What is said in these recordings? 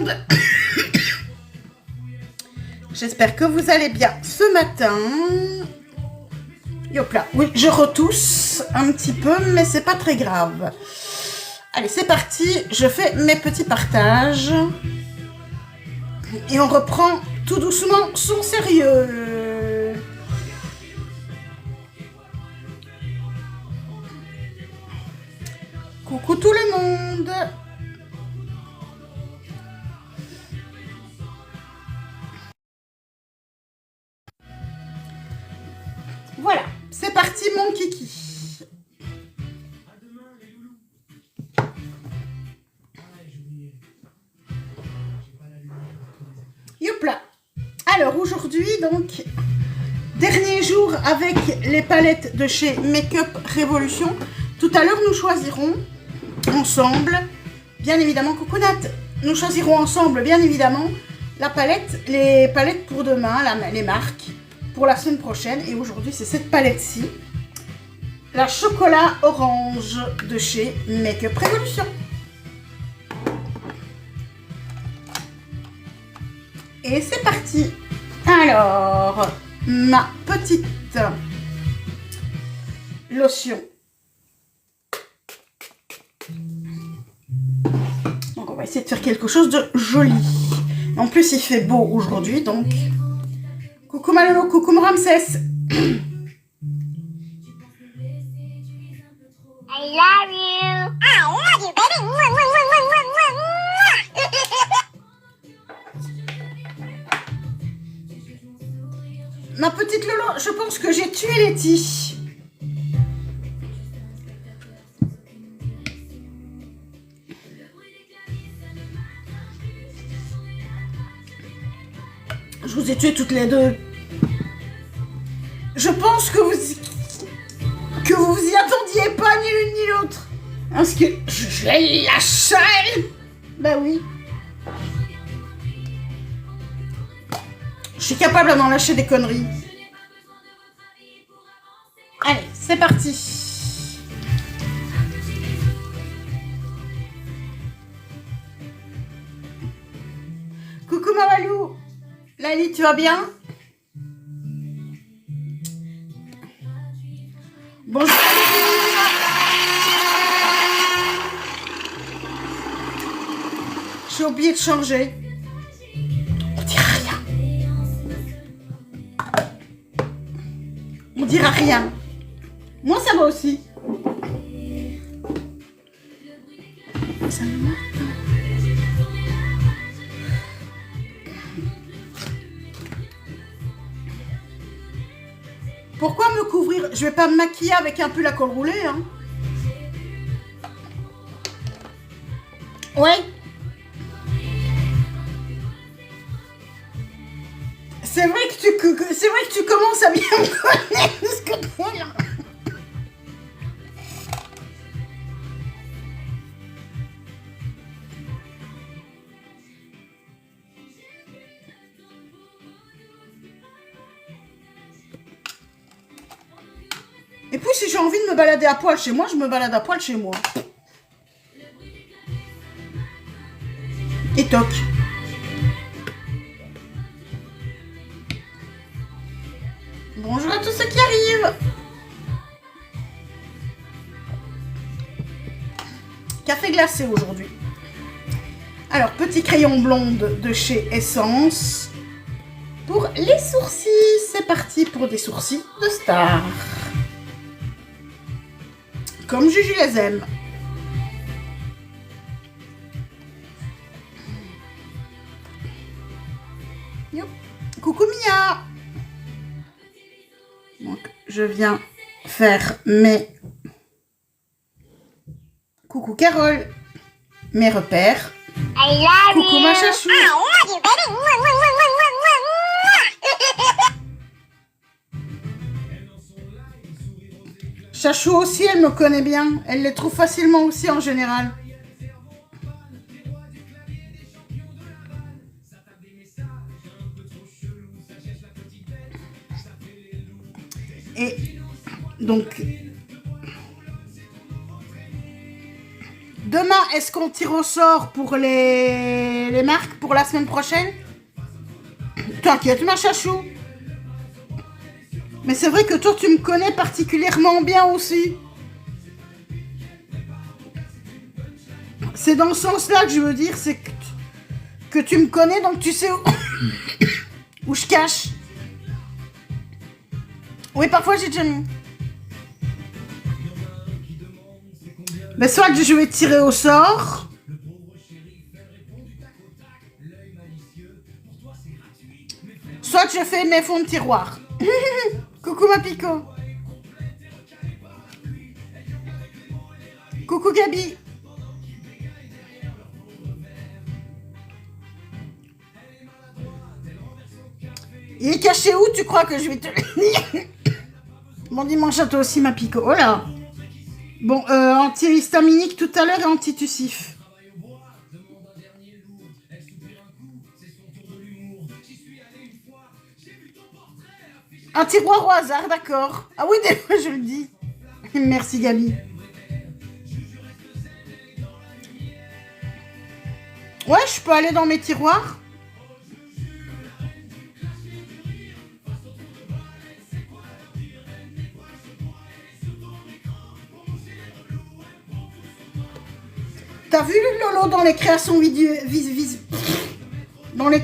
monde. J'espère que vous allez bien ce matin. Hop là, oui, je retousse un petit peu, mais c'est pas très grave. Allez, c'est parti, je fais mes petits partages. Et on reprend tout doucement son sérieux. Coucou tout le monde. Voilà, c'est parti mon kiki. Hop là. Alors aujourd'hui donc, dernier jour avec les palettes de chez Make-up Révolution. Tout à l'heure nous choisirons ensemble, bien évidemment Coconut, nous choisirons ensemble bien évidemment la palette, les palettes pour demain, les marques pour la semaine prochaine. Et aujourd'hui c'est cette palette-ci, la chocolat orange de chez Make-up Révolution. Et c'est parti. Alors, ma petite lotion. Donc on va essayer de faire quelque chose de joli. En plus il fait beau aujourd'hui, donc coucou Malolo, coucou Ramsès. I love you. I love you, baby. Ma petite Lolo, je pense que j'ai tué Letty. Je vous ai tué toutes les deux. Je pense que vous y attendiez pas ni l'une ni l'autre. Parce que je l'ai lâché. Bah oui. Je suis capable d'en lâcher des conneries. Allez, c'est parti. Coucou Mavalou. Lali, tu vas bien? Bonjour. J'ai oublié de changer. On dira rien. On dira rien. Moi, ça va aussi. Ça me... Pourquoi me couvrir? Je vais pas me maquiller avec un pull à col roulé, hein. Ouais. C'est vrai que tu commences à bien me connaître ce que tu fais là. Et puis si j'ai envie de me balader à poil chez moi, je me balade à poil chez moi. Et toc. Bonjour à tous ceux qui arrivent. Café glacé aujourd'hui. Alors, petit crayon blonde de chez Essence. Pour les sourcils, c'est parti pour des sourcils de star. Comme Juju les aime. Yop. Coucou Mia. Donc, je viens faire mes... Coucou Carole. Mes repères. I love Coucou you. ma chachou. I love you, baby. Chachou aussi, elle me connaît bien. Elle les trouve facilement aussi en général. Et donc, demain est-ce qu'on tire au sort pour les marques pour la semaine prochaine? T'inquiète, ma chachou. Mais c'est vrai que toi, tu me connais particulièrement bien aussi. C'est dans ce sens-là que je veux dire, c'est que tu me connais, donc tu sais où je cache. Oui, parfois j'ai déjà mis. Mais soit je vais tirer au sort. Soit je fais mes fonds de tiroir. Coucou ma Pico. Coucou Gabi. Il est caché où? Tu crois que je vais te le dire? Bon dimanche à toi aussi ma Pico. Oh là. Bon, antihistaminique tout à l'heure et antitussif. Un tiroir au hasard, d'accord. Ah oui, des fois je le dis. Merci Gabi. Ouais, je peux aller dans mes tiroirs. T'as vu le Lolo dans les créations vidéo dans les...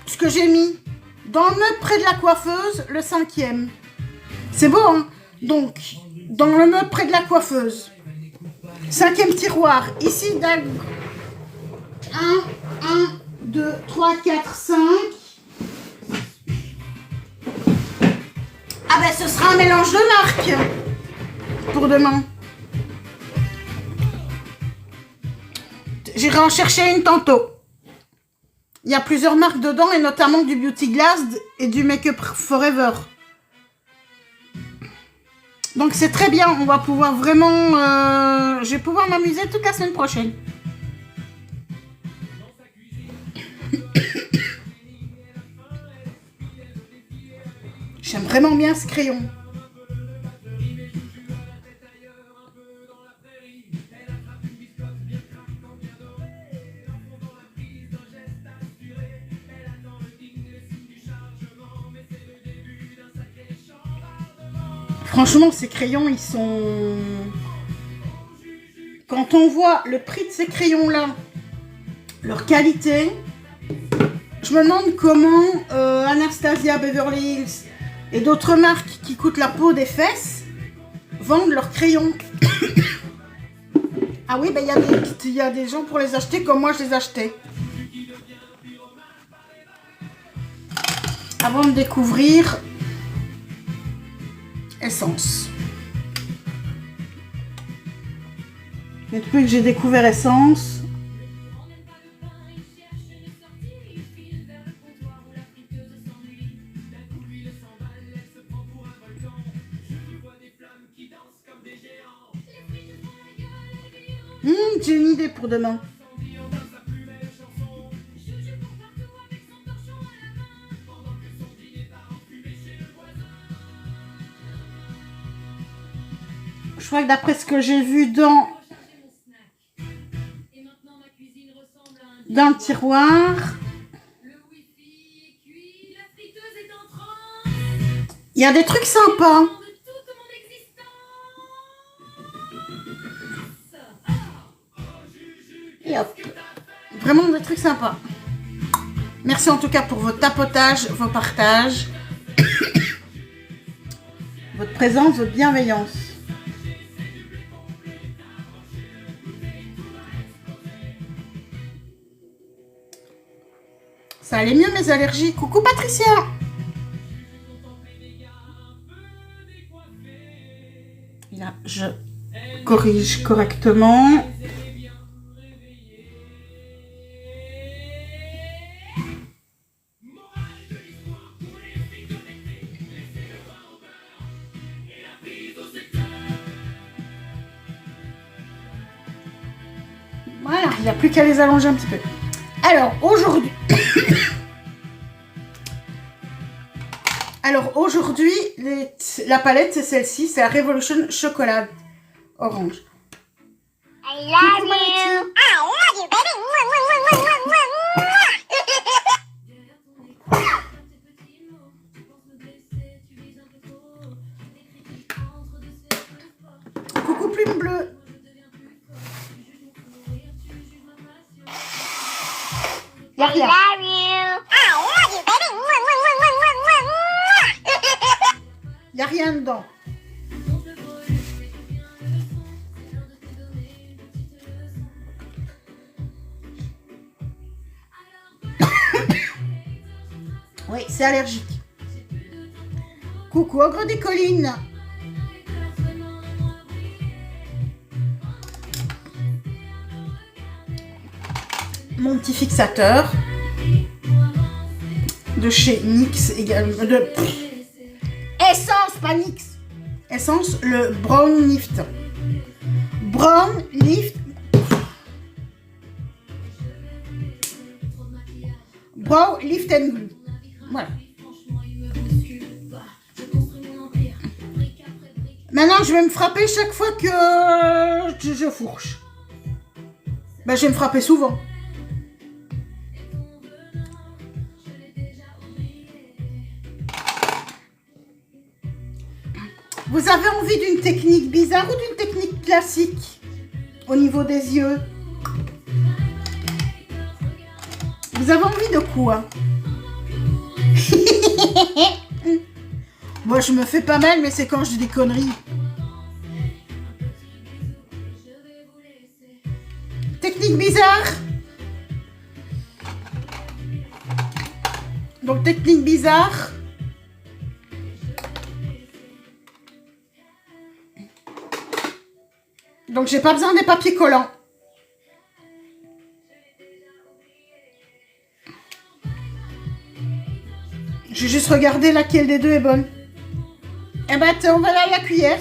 Ce que j'ai mis dans le meuble près de la coiffeuse, le 5e. C'est beau, hein? Donc, dans le meuble près de la coiffeuse. 5e tiroir. Ici, 1, 2, 3, 4, 5. Ah ben, ce sera un mélange de marques pour demain. J'irai en chercher une tantôt. Il y a plusieurs marques dedans et notamment du Beauty Glass et du Make Up Forever. Donc c'est très bien, on va pouvoir vraiment... je vais pouvoir m'amuser toute la semaine prochaine. J'aime vraiment bien ce crayon. Franchement, ces crayons, ils sont... Quand on voit le prix de ces crayons-là, leur qualité, je me demande comment Anastasia, Beverly Hills et d'autres marques qui coûtent la peau des fesses vendent leurs crayons. Ah oui, ben il y a des gens pour les acheter comme moi je les achetais. Avant de découvrir Essence. Mais depuis que j'ai découvert Essence, j'ai une idée pour demain. Je crois que d'après ce que j'ai vu dans le tiroir, il y a des trucs sympas. Et hop. Vraiment des trucs sympas. Merci en tout cas pour votre tapotage, vos partages, votre présence, votre bienveillance. Ça allait mieux mes allergies. Coucou Patricia. Et là, je corrige correctement. Voilà, il n'y a plus qu'à les allonger un petit peu. Alors, aujourd'hui... aujourd'hui, la palette, c'est celle-ci. C'est la Revolution Chocolat Orange. I love Coucou, you. Maïti. I love you, baby. Mwah, mwah, mwah, mwah, mwah, mwah. Coucou, Plume Bleue. I love you. I love you, baby. Mwah, mwah, mwah, mwah, mwah, mwah, mwah. Il n'y a rien dedans. Oui, c'est allergique. Coucou, Ogre des collines. Mon petit fixateur. De chez NYX également. Essence, pas NYX. Essence, le Brown Lift. Brown Lift. Brow Lift and Glue. Voilà. Maintenant, je vais me frapper chaque fois que je fourche. Ben, je vais me frapper souvent. Vous avez envie d'une technique bizarre ou d'une technique classique au niveau des yeux? Vous avez envie de quoi? Moi, je me fais pas mal, mais c'est quand je dis des conneries. Technique bizarre. Donc, technique bizarre. Donc, j'ai pas besoin des papiers collants. J'ai juste regardé laquelle des deux est bonne. Eh ben, on va aller à la cuillère.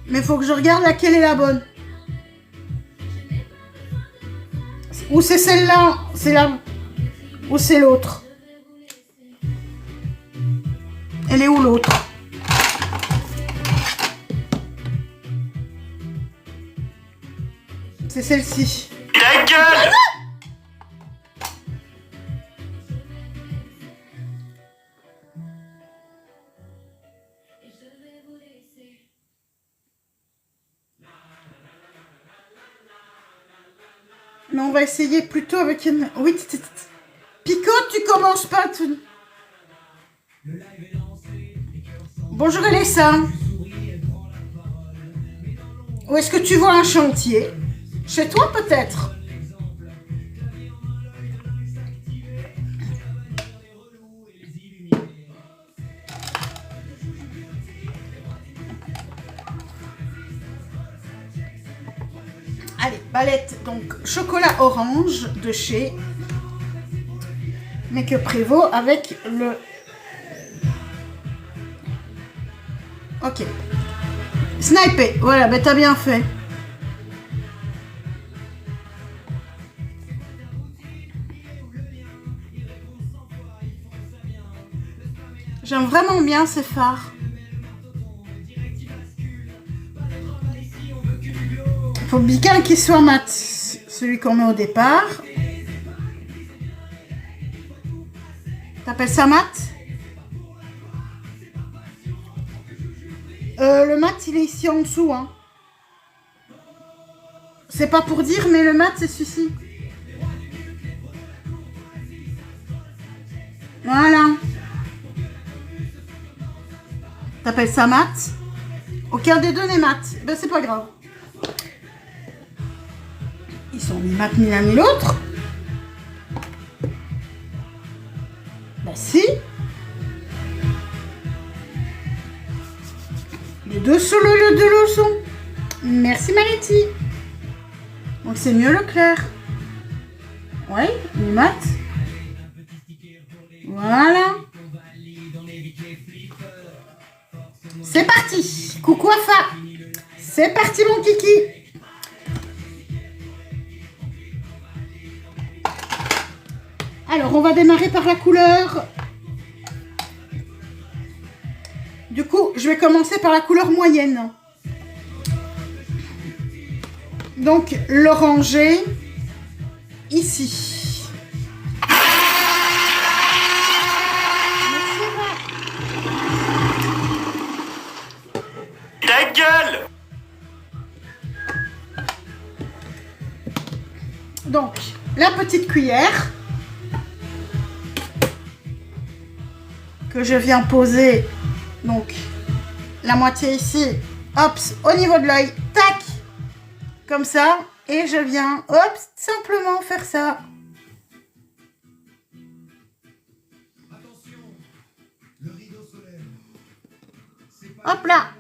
Mais il faut que je regarde laquelle est la bonne. Ou c'est celle-là, c'est la... Ou c'est l'autre. Elle est où l'autre? C'est celle-ci. Ta gueule! Mais on va essayer plutôt avec une... Oui, Pico, tu commences pas tout... Bonjour Elessa. Où est-ce que tu vois un chantier? Chez toi peut-être? Allez, palette donc chocolat orange de chez Make-up Revo avec le... Ok. Sniper, voilà, ben t'as bien fait. J'aime vraiment bien ces fards. Il faut bien qu'il soit mat, celui qu'on met au départ. T'appelles ça mat? Le mat, il est ici en dessous. Hein. C'est pas pour dire, mais le mat, c'est celui-ci. Voilà. T'appelles ça mat? Aucun des deux n'est mat. Ben, c'est pas grave. Ils sont ni mat ni l'un ni l'autre. Ben, si. Les deux sous le de leçon. Merci Mariti. Donc c'est mieux le clair. Oui, le mat. Voilà. C'est parti. Coucou Afa. C'est parti mon kiki. Alors, on va démarrer par la couleur. Du coup, je vais commencer par la couleur moyenne. Donc, l'orangé, ici. Ta gueule! Donc, la petite cuillère que je viens poser, donc la moitié ici, hop, au niveau de l'œil, tac, comme ça, et je viens, hop, simplement faire ça. Hop là.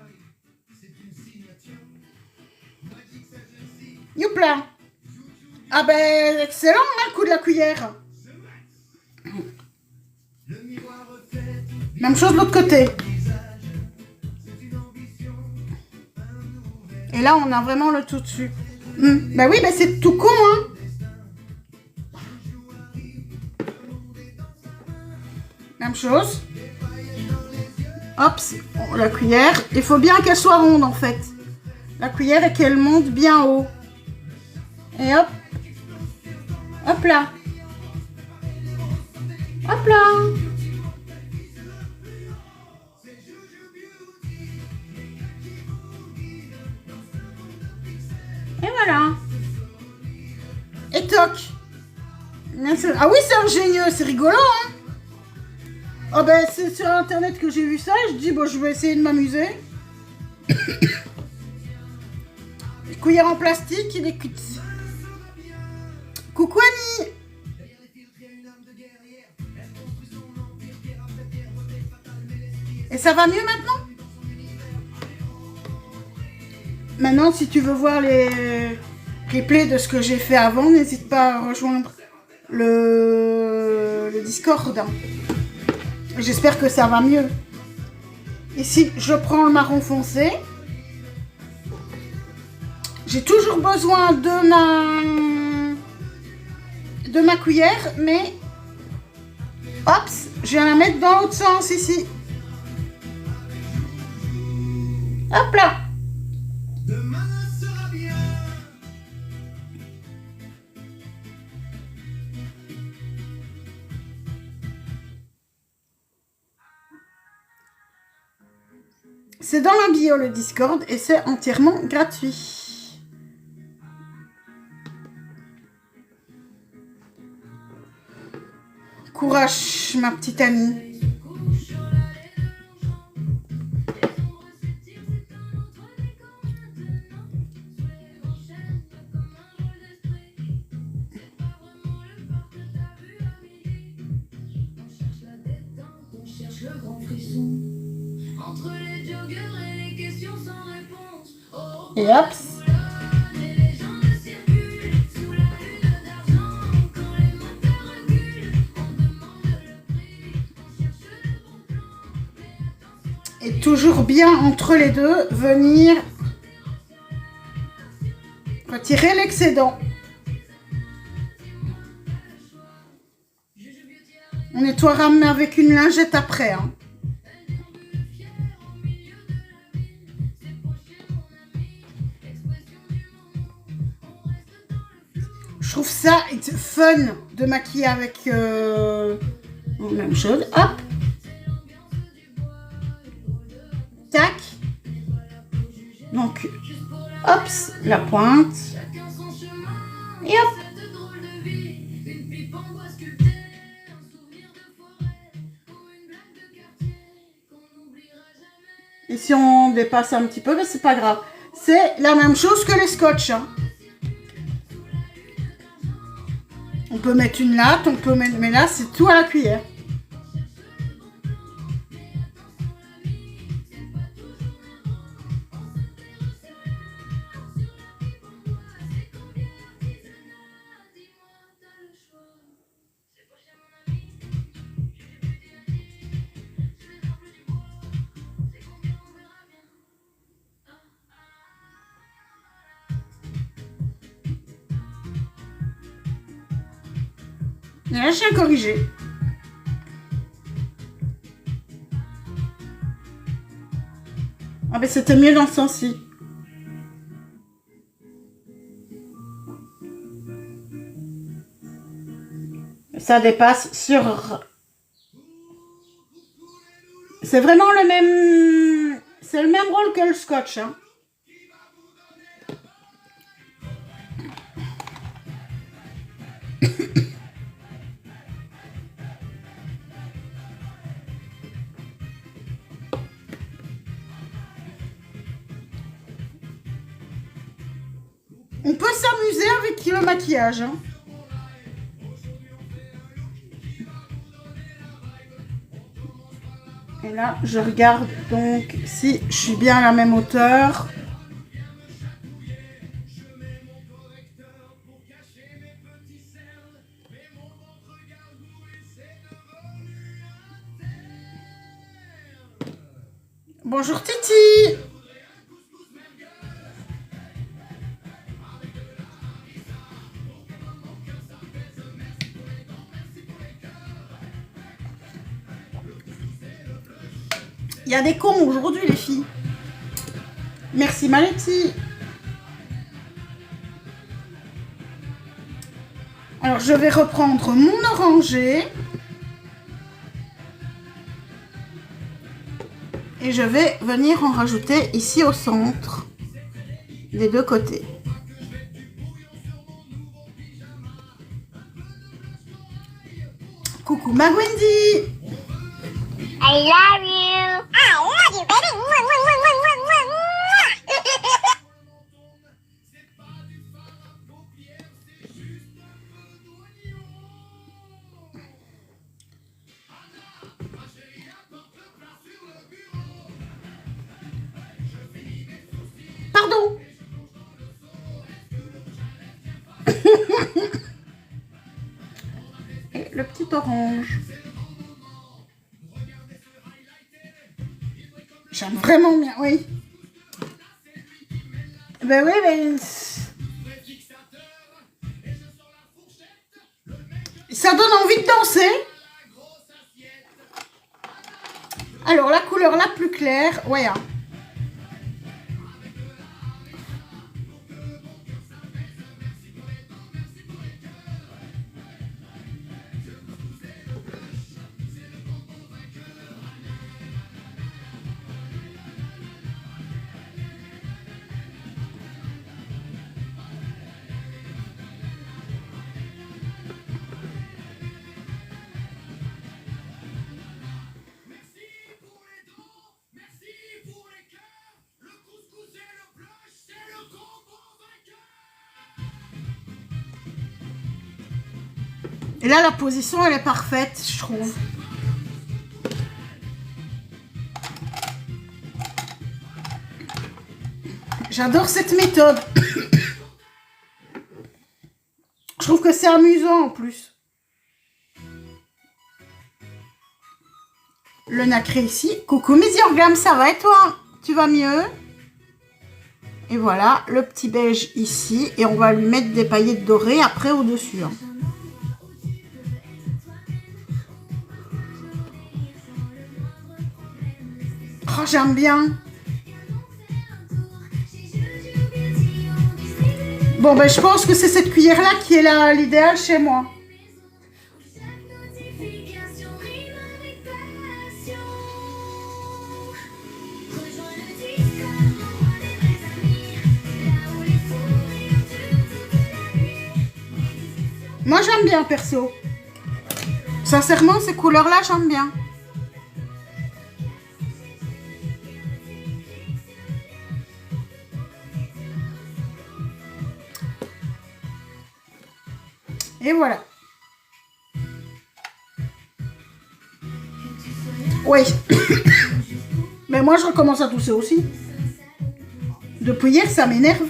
Youpla. Ah ben, excellent, hein, le coup de la cuillère. Même chose de l'autre côté. Et là, on a vraiment le tout dessus. Ben oui, ben c'est tout con, hein. Même chose. Hop, la cuillère. Il faut bien qu'elle soit ronde, en fait. La cuillère et qu'elle monte bien haut. Et hop. Hop là. Hop là. Et voilà. Et toc. Ah oui, c'est ingénieux, c'est rigolo, hein. Oh ben, c'est sur internet que j'ai vu ça et je dis, bon, je vais essayer de m'amuser. Cuillère en plastique, il est cuite. Coucou Annie. Et ça va mieux maintenant? Maintenant, si tu veux voir les replays de ce que j'ai fait avant, n'hésite pas à rejoindre le Discord. J'espère que ça va mieux. Ici, je prends le marron foncé. J'ai toujours besoin de ma cuillère, mais hop, je viens la mettre dans l'autre sens ici. Hop là. C'est dans la bio le Discord et c'est entièrement gratuit. Courage, ma petite amie. Et hop. Et toujours bien entre les deux, venir retirer l'excédent. On nettoiera avec une lingette après, hein. Je trouve ça fun de maquiller avec même chose. Hop. Tac. Donc, hop, la pointe. Et hop. Et si on dépasse un petit peu, mais c'est pas grave. C'est la même chose que les scotch, hein. On peut mettre une latte, on peut mettre... Mais là, c'est tout à la cuillère. Là, je viens corriger. Ah ben c'était mieux dans ce sens-ci. Ça dépasse sur... C'est vraiment le même... C'est le même rôle que le scotch. Hein. On peut s'amuser avec le maquillage. Hein. Et là, je regarde donc si je suis bien à la même hauteur. Bonjour Titi. Il y a des cons aujourd'hui, les filles. Merci, Maletti. Alors, je vais reprendre mon orangé. Et je vais venir en rajouter ici au centre. Des deux côtés. Coucou, ma Wendy. I love you. I love you, baby. Mwah, mwah, mwah, mwah, mwah, mwah, mwah. Pardon. Et le petit orange. J'aime vraiment bien, oui. Ben oui, ben... Ça donne envie de danser. Alors, la couleur la plus claire, ouais. Hein. Et là, la position, elle est parfaite, je trouve. J'adore cette méthode. Je trouve que c'est amusant en plus. Le nacré ici. Coucou mes orgames, ça va et toi? Tu vas mieux? Et voilà, le petit beige ici. Et on va lui mettre des paillettes dorées après au-dessus. Hein. Oh, j'aime bien. Bon, ben, je pense que c'est cette cuillère-là qui est l'idéal chez moi. Moi, j'aime bien, perso. Sincèrement, ces couleurs-là, j'aime bien. Et voilà. Oui. Mais moi, je recommence à tousser aussi. Depuis hier, ça m'énerve.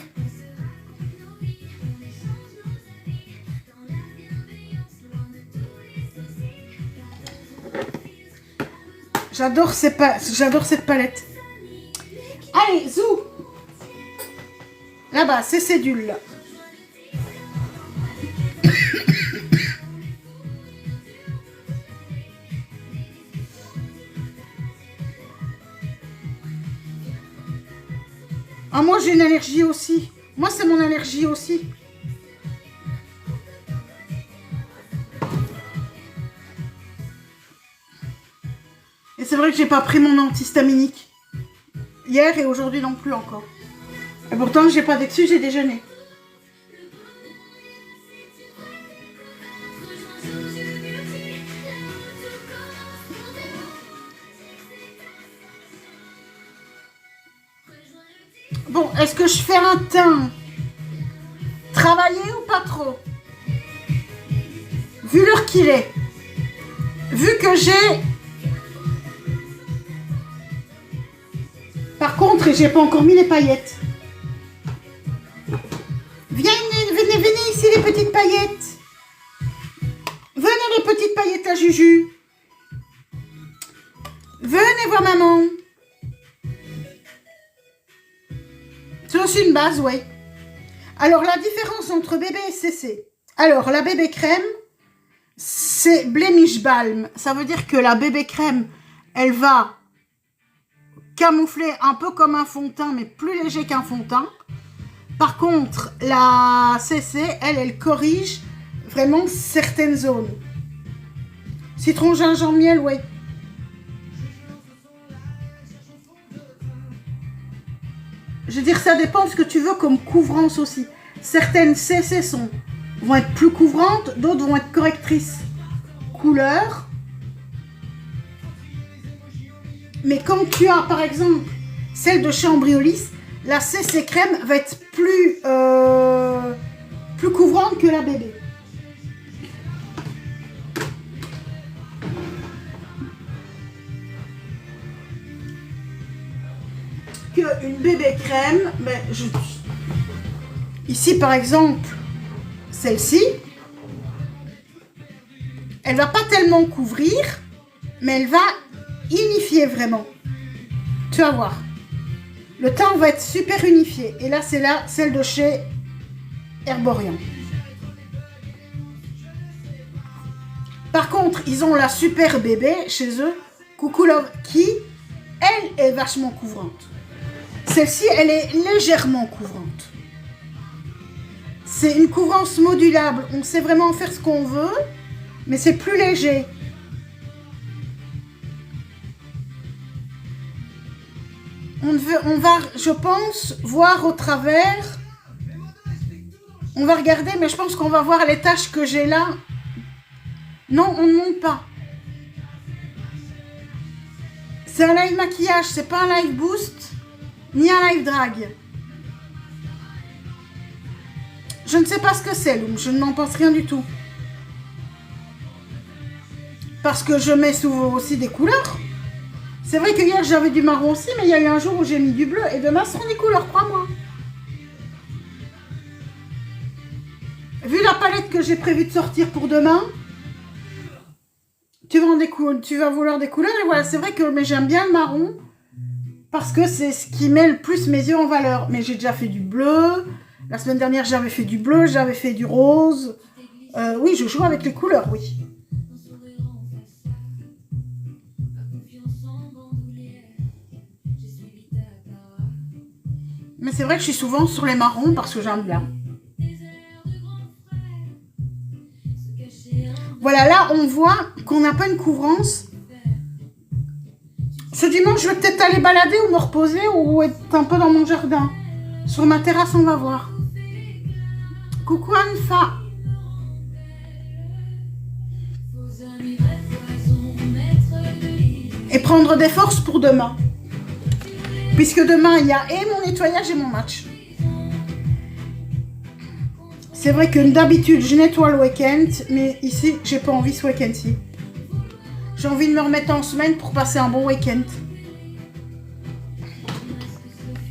J'adore cette palette. Allez, zou. Là-bas, c'est cédule. Ah, moi, j'ai une allergie aussi. Moi, c'est mon allergie aussi. Et c'est vrai que j'ai pas pris mon antihistaminique. Hier et aujourd'hui non plus encore. Et pourtant, j'ai pas d'excuse, j'ai déjeuné. Bon, est-ce que je fais un teint travaillé ou pas trop? Vu l'heure qu'il est, vu que j'ai... Par contre, j'ai pas encore mis les paillettes. Venez ici les petites paillettes. Venez les petites paillettes à Juju. Venez voir maman. C'est aussi une base, ouais. Alors, la différence entre bébé et CC. Alors, la bébé crème, c'est Blemish Balm. Ça veut dire que la bébé crème, elle va camoufler un peu comme un fond de teint, mais plus léger qu'un fond de teint. Par contre, la CC, elle corrige vraiment certaines zones. Citron, gingembre, miel, ouais. Je veux dire, ça dépend de ce que tu veux comme couvrance aussi. Certaines CC vont être plus couvrantes, d'autres vont être correctrices couleur. Mais comme tu as, par exemple, celle de chez Ambriolis, la CC crème va être plus couvrante que la bébé. Une bébé crème, ben, ici par exemple, celle-ci, elle va pas tellement couvrir, mais elle va unifier vraiment. Tu vas voir. Le teint va être super unifié. Et là, c'est là, celle de chez Herborian. Par contre, ils ont la super bébé chez eux, Coucou Love, qui, elle, est vachement couvrante. Celle-ci, elle est légèrement couvrante. C'est une couvrance modulable. On sait vraiment faire ce qu'on veut, mais c'est plus léger. On va, je pense, voir au travers. On va regarder, mais je pense qu'on va voir les taches que j'ai là. Non, on ne monte pas. C'est un live maquillage, c'est pas un live boost. Ni un live drag. Je ne sais pas ce que c'est, Loum. Je n'en pense rien du tout. Parce que je mets souvent aussi des couleurs. C'est vrai que hier j'avais du marron aussi, mais il y a eu un jour où j'ai mis du bleu. Et demain, ce seront des couleurs, crois-moi. Vu la palette que j'ai prévu de sortir pour demain, tu vas vouloir des couleurs. Et voilà, c'est vrai que mais j'aime bien le marron. Parce que c'est ce qui met le plus mes yeux en valeur. Mais j'ai déjà fait du bleu. La semaine dernière, j'avais fait du bleu. J'avais fait du rose. Oui, je joue avec les couleurs, oui. Mais c'est vrai que je suis souvent sur les marrons parce que j'aime bien. Voilà, là, on voit qu'on n'a pas une couvrance. Ce dimanche, je vais peut-être aller balader ou me reposer ou être un peu dans mon jardin. Sur ma terrasse, on va voir. Coucou Anfa. Et prendre des forces pour demain. Puisque demain, il y a et mon nettoyage et mon match. C'est vrai que d'habitude, je nettoie le week-end. Mais ici, j'ai pas envie ce week-end-ci. J'ai envie de me remettre en semaine pour passer un bon week-end.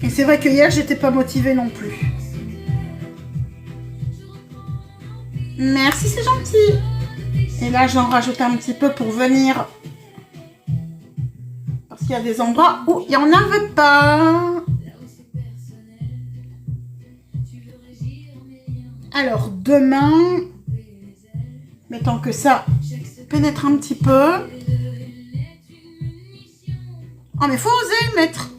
Et c'est vrai que hier, j'étais pas motivée non plus. Merci, c'est gentil. Et là, j'en rajoute un petit peu pour venir. Parce qu'il y a des endroits où il n'y en avait pas. Alors, demain, mettons que ça pénètre un petit peu. Oh, mais faut oser le mettre.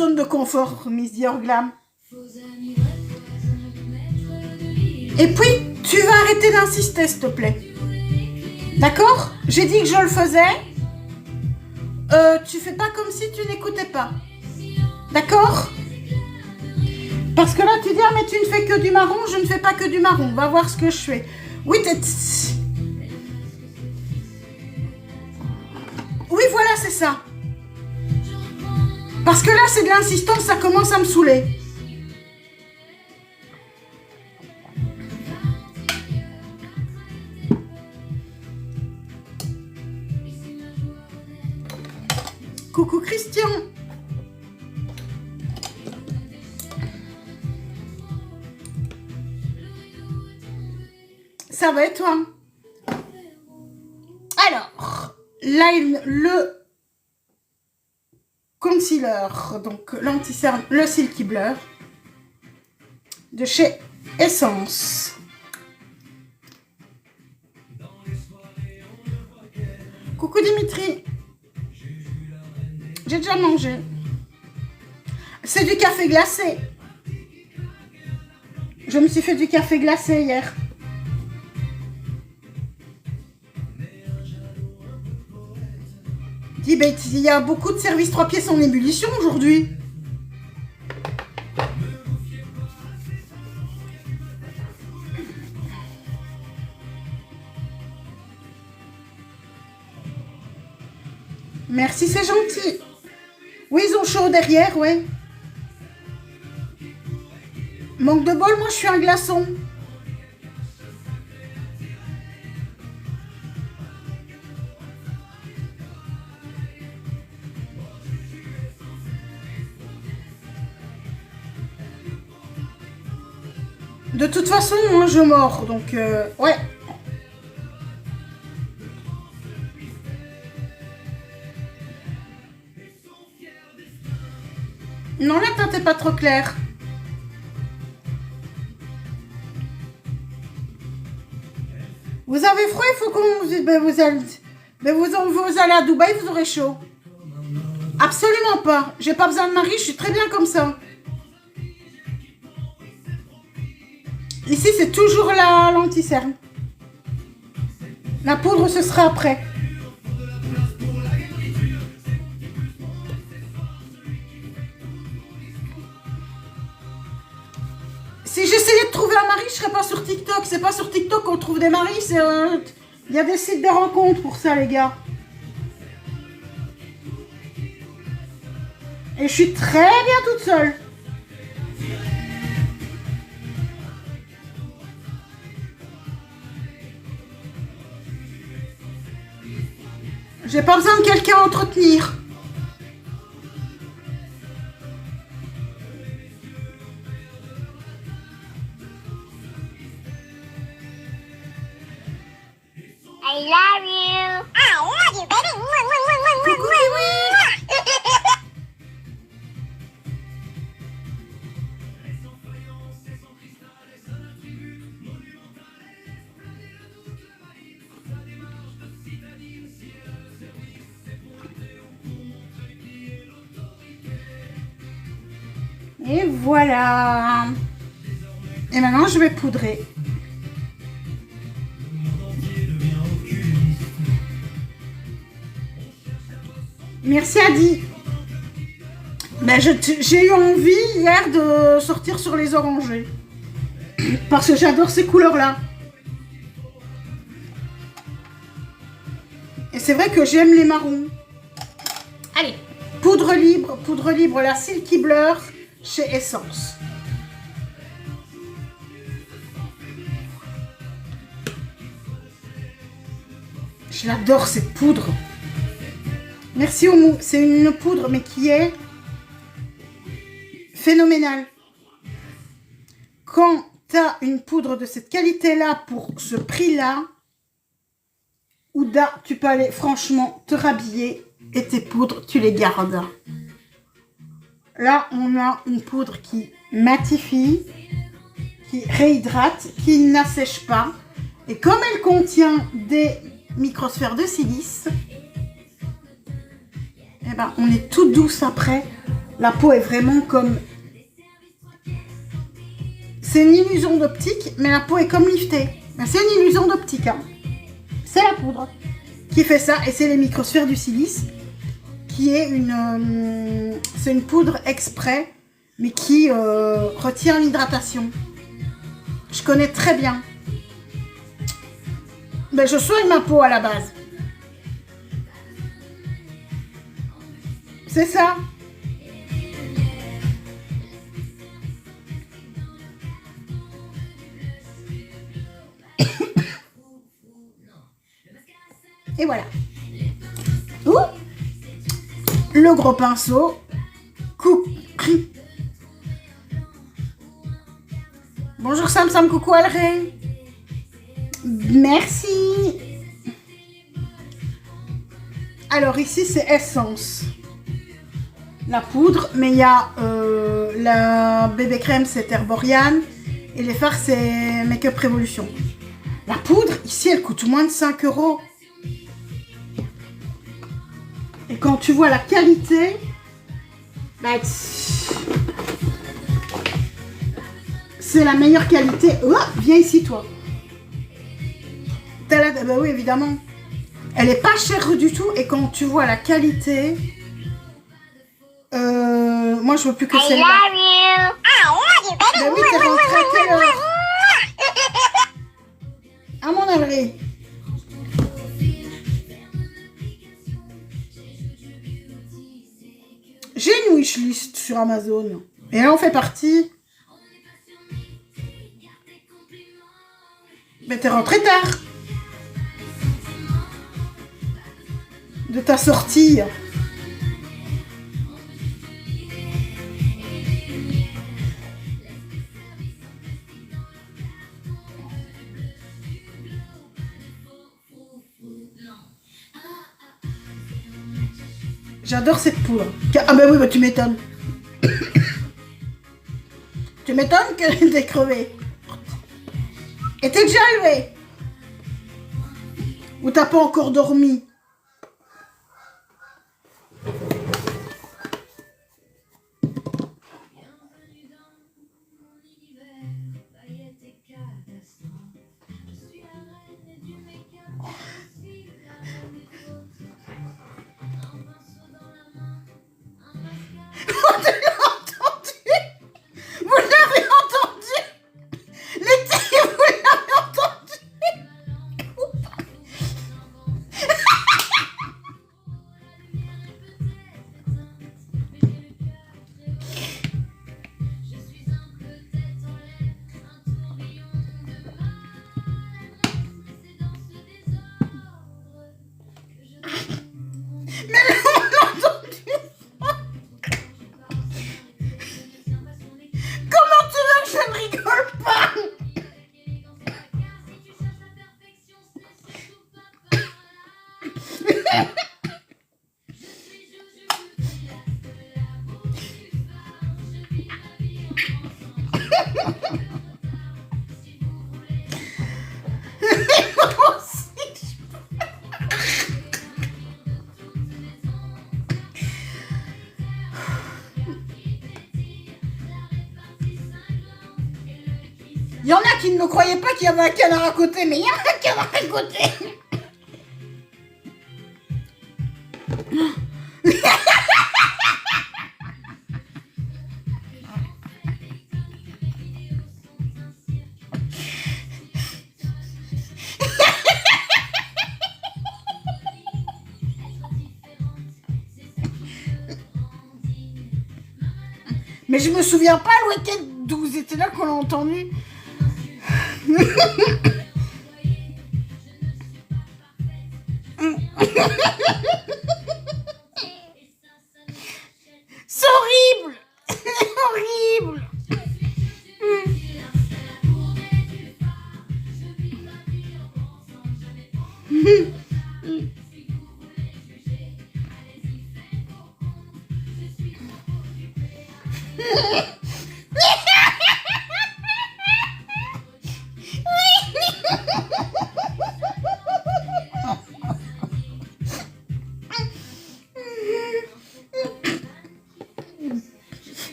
zone de confort, Miss Dior Glam. Et puis, tu vas arrêter d'insister, s'il te plaît. D'accord? J'ai dit que je le faisais. Tu fais pas comme si tu n'écoutais pas. D'accord? Parce que là, tu dis, ah, mais tu ne fais que du marron. Je ne fais pas que du marron. Va voir ce que je fais. Oui, oui, voilà, c'est ça. Parce que là, c'est de l'insistance, ça commence à me saouler. Coucou Christian. Ça va et toi? Alors, là, le concealer, donc l'anti-cerne, le Silky Blur de chez Essence. Coucou Dimitri. J'ai déjà mangé. C'est du café glacé. Je me suis fait du café glacé hier. Dis, ben, il y a beaucoup de services 3 pièces en ébullition aujourd'hui. Merci, c'est gentil. Oui, ils ont chaud derrière, ouais. Manque de bol, moi je suis un glaçon. De toute façon, moi je mords, donc ouais. Non, la teinte est pas trop claire. Vous avez froid, il faut qu'on vous allez à Dubaï, vous aurez chaud. Absolument pas. J'ai pas besoin de mari, je suis très bien comme ça. Ici, c'est toujours l'anti-cerne. La poudre, ce sera après. Si j'essayais de trouver un mari, je serais pas sur TikTok. C'est pas sur TikTok qu'on trouve des maris. Il y a des sites de rencontres pour ça, les gars. Et je suis très bien toute seule. J'ai pas besoin de quelqu'un à entretenir. I love you. I love you, baby. Coucou, Kiwi. Et voilà. Et maintenant, je vais poudrer. Merci Adi. Ben, j'ai eu envie hier de sortir sur les orangés. Parce que j'adore ces couleurs-là. Et c'est vrai que j'aime les marrons. Allez, poudre libre, la Silky Blur chez Essence. Je l'adore cette poudre. Merci Oumou. C'est une poudre mais qui est phénoménale. Quand tu as une poudre de cette qualité-là pour ce prix-là, Ouda, tu peux aller franchement te rhabiller et tes poudres, tu les gardes. Là, on a une poudre qui matifie, qui réhydrate, qui n'assèche pas. Et comme elle contient des microsphères de silice, eh ben, on est tout douce après. La peau est vraiment comme... C'est une illusion d'optique, mais la peau est comme liftée. C'est une illusion d'optique. Hein. C'est la poudre qui fait ça, et c'est les microsphères du silice, qui est c'est une poudre exprès, mais qui retient l'hydratation. Je connais très bien. Mais je soigne ma peau à la base. C'est ça. Et voilà. Ouh. Le gros pinceau. Coupe. Bonjour Sam, coucou Alré. Merci. Alors ici c'est Essence. La poudre, mais il y a la bébé crème, c'est Herborian. Et les fards, c'est Make-up Révolution. La poudre, ici, elle coûte moins de 5 €. Et quand tu vois la qualité, bah, c'est la meilleure qualité. Oh, viens ici, toi. Bah oui, évidemment. Elle est pas chère du tout. Et quand tu vois la qualité... moi, je veux plus que celle-là. Ben oui, t'es rentrée à quelle heure? À mon avis. J'ai une wishlist sur Amazon. Et là, on fait partie. Mais t'es rentrée tard. De ta sortie. J'adore cette poudre. Ah bah oui, bah tu m'étonnes. Tu m'étonnes que t'es crevé. Et t'es déjà levé. Ou t'as pas encore dormi. Il y en a qui ne me croyaient pas qu'il y avait un canard à côté, mais il y a un canard à côté. Mais je me souviens pas le week-end d'où vous étiez là qu'on l'a entendu. C'est horrible. C'est horrible.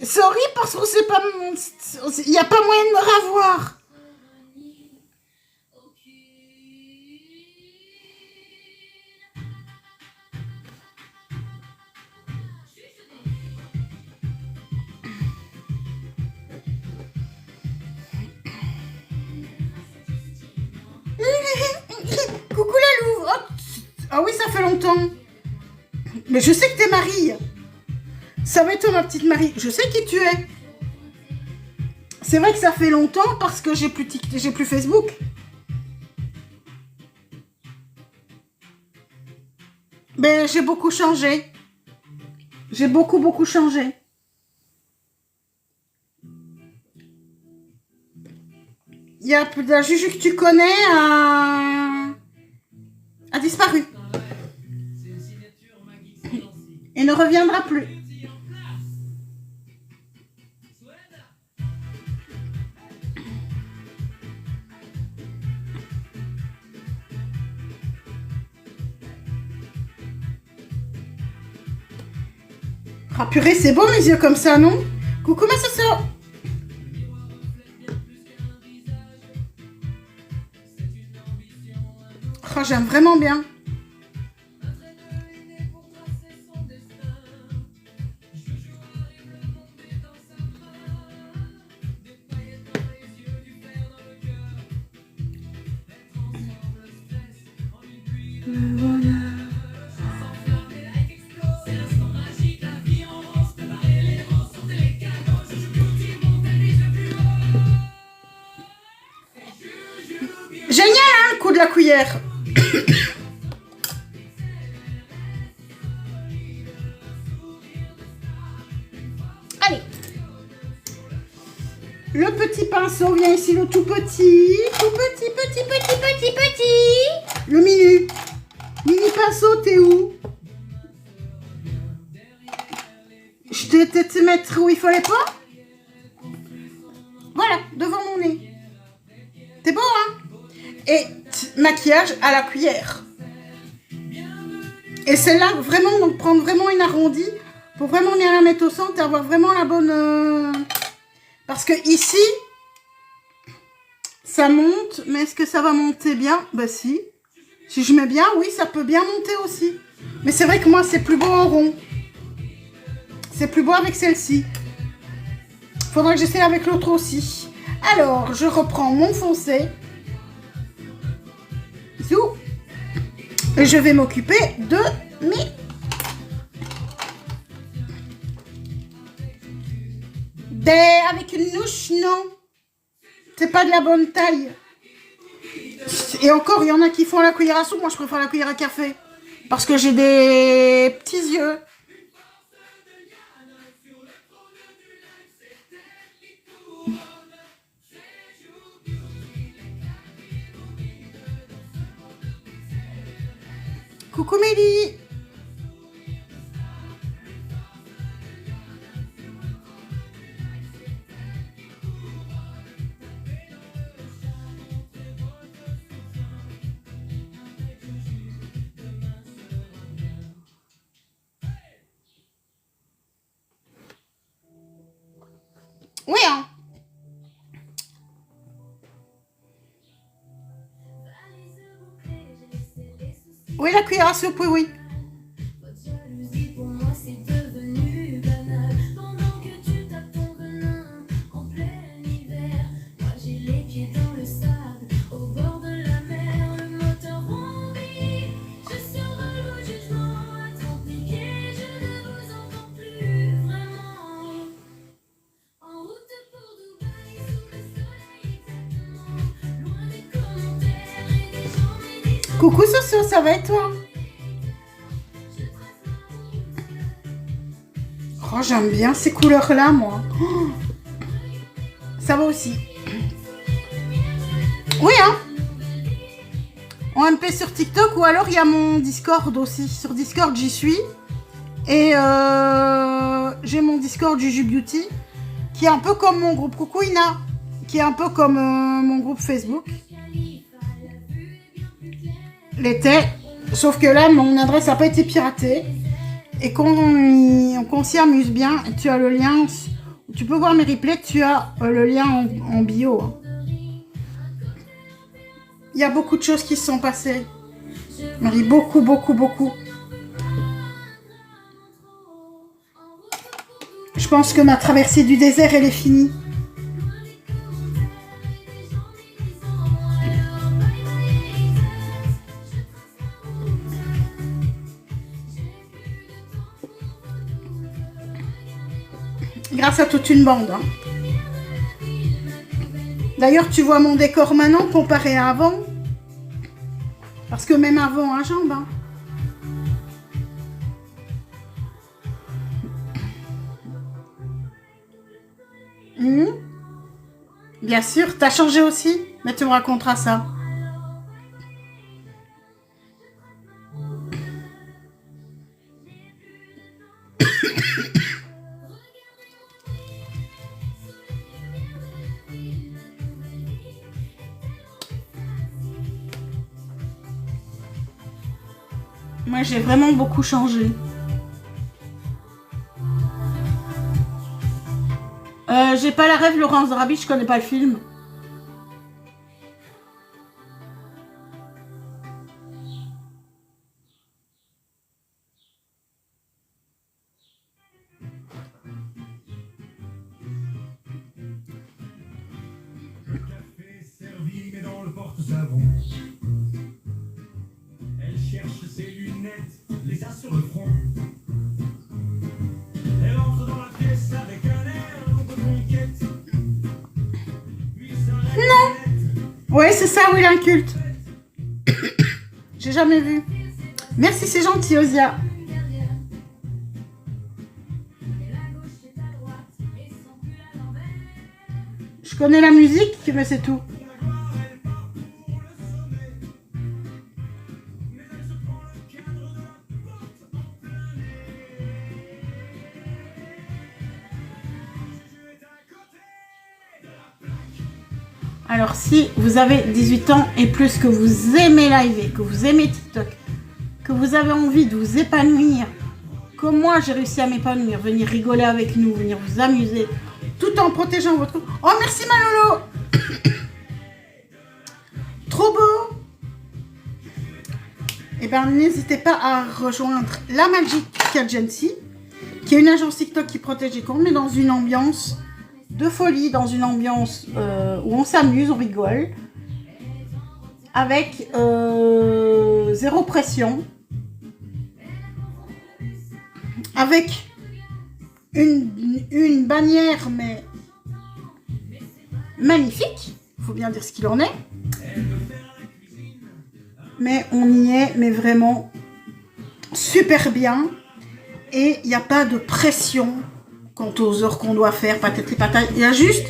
Sorry parce qu'on sait pas... Il n'y a pas moyen de me revoir. Coucou la Louve. Oh, ah oui, ça fait longtemps. Mais je sais que t'es Marie. Ça va être ma petite Marie. Je sais qui tu es. C'est vrai que ça fait longtemps parce que j'ai plus Facebook. Mais j'ai beaucoup changé. J'ai beaucoup changé. Il y a la Juju que tu connais a disparu. Et ne reviendra plus. Ah purée, c'est beau mes yeux comme ça, non? Coucou ma soeur. Oh, j'aime vraiment bien. Génial, hein, le coup de la cuillère. Allez. Le petit pinceau vient ici, le tout petit. Le mini pinceau, t'es où? Je t'ai te mettre où il fallait pas? Voilà, devant mon nez. C'est beau, hein? Et maquillage à la cuillère. Et celle-là, vraiment, donc prendre vraiment une arrondie pour vraiment bien la mettre au centre et avoir vraiment la bonne... Parce que ici, ça monte, mais est-ce que ça va monter bien? Bah si. Si je mets bien, oui, ça peut bien monter aussi. Mais c'est vrai que moi, c'est plus beau en rond. C'est plus beau avec celle-ci. Faudra que j'essaie avec l'autre aussi. Alors, je reprends mon foncé. Zou. Et je vais m'occuper de mes... Avec une louche, non. C'est pas de la bonne taille. Et encore, il y en a qui font la cuillère à soupe. Moi, je préfère la cuillère à café. Parce que j'ai des petits yeux. Coucou Mélie. Oui, hein. Oui, la cuillère à soupe, oui, oui. Coucou Soso, ça va et toi? Oh, j'aime bien ces couleurs-là, moi. Oh, ça va aussi. Oui, hein? En MP sur TikTok ou alors il y a mon Discord aussi. Sur Discord, j'y suis. Et j'ai mon Discord Juju Beauty qui est un peu comme mon groupe Coucou Ina, qui est un peu comme mon groupe Facebook. L'été, sauf que là, mon adresse n'a pas été piratée et qu'on s'y amuse bien. Tu as le lien tu peux voir mes replays, tu as le lien en bio. Hein. Il y a beaucoup de choses qui se sont passées. Marie, beaucoup, beaucoup, beaucoup. Je pense que ma traversée du désert, elle est finie. Grâce à toute une bande. Hein. D'ailleurs, tu vois mon décor maintenant comparé à avant. Parce que même avant, à jambe. Hein. Bien sûr, t'as changé aussi. Mais tu me raconteras ça. Moi, j'ai vraiment beaucoup changé. J'ai pas la rêve Laurence Rabbit, je connais pas le film. Le café servi mais dans le porte-savon. Elle cherche ses lunettes, les a sur le front. Elle entre dans la pièce avec un air de conquête. Non. Ouais, c'est ça, oui, l'inculte. J'ai jamais vu. Merci, c'est gentil, Osia. Je connais la musique, mais c'est tout. Alors, si vous avez 18 ans et plus, que vous aimez live, que vous aimez TikTok, que vous avez envie de vous épanouir, comme moi j'ai réussi à m'épanouir, venir rigoler avec nous, venir vous amuser, tout en protégeant votre... Oh, merci Malolo. Trop beau. Eh bien, n'hésitez pas à rejoindre la Magic Agency, qui est une agence TikTok qui protège les comptes, mais dans une ambiance de folie, dans une ambiance où on s'amuse, on rigole, avec zéro pression, avec une bannière, mais magnifique, il faut bien dire ce qu'il en est, mais on y est, mais vraiment super bien, et il n'y a pas de pression quant aux heures qu'on doit faire, patati patata. Il y a juste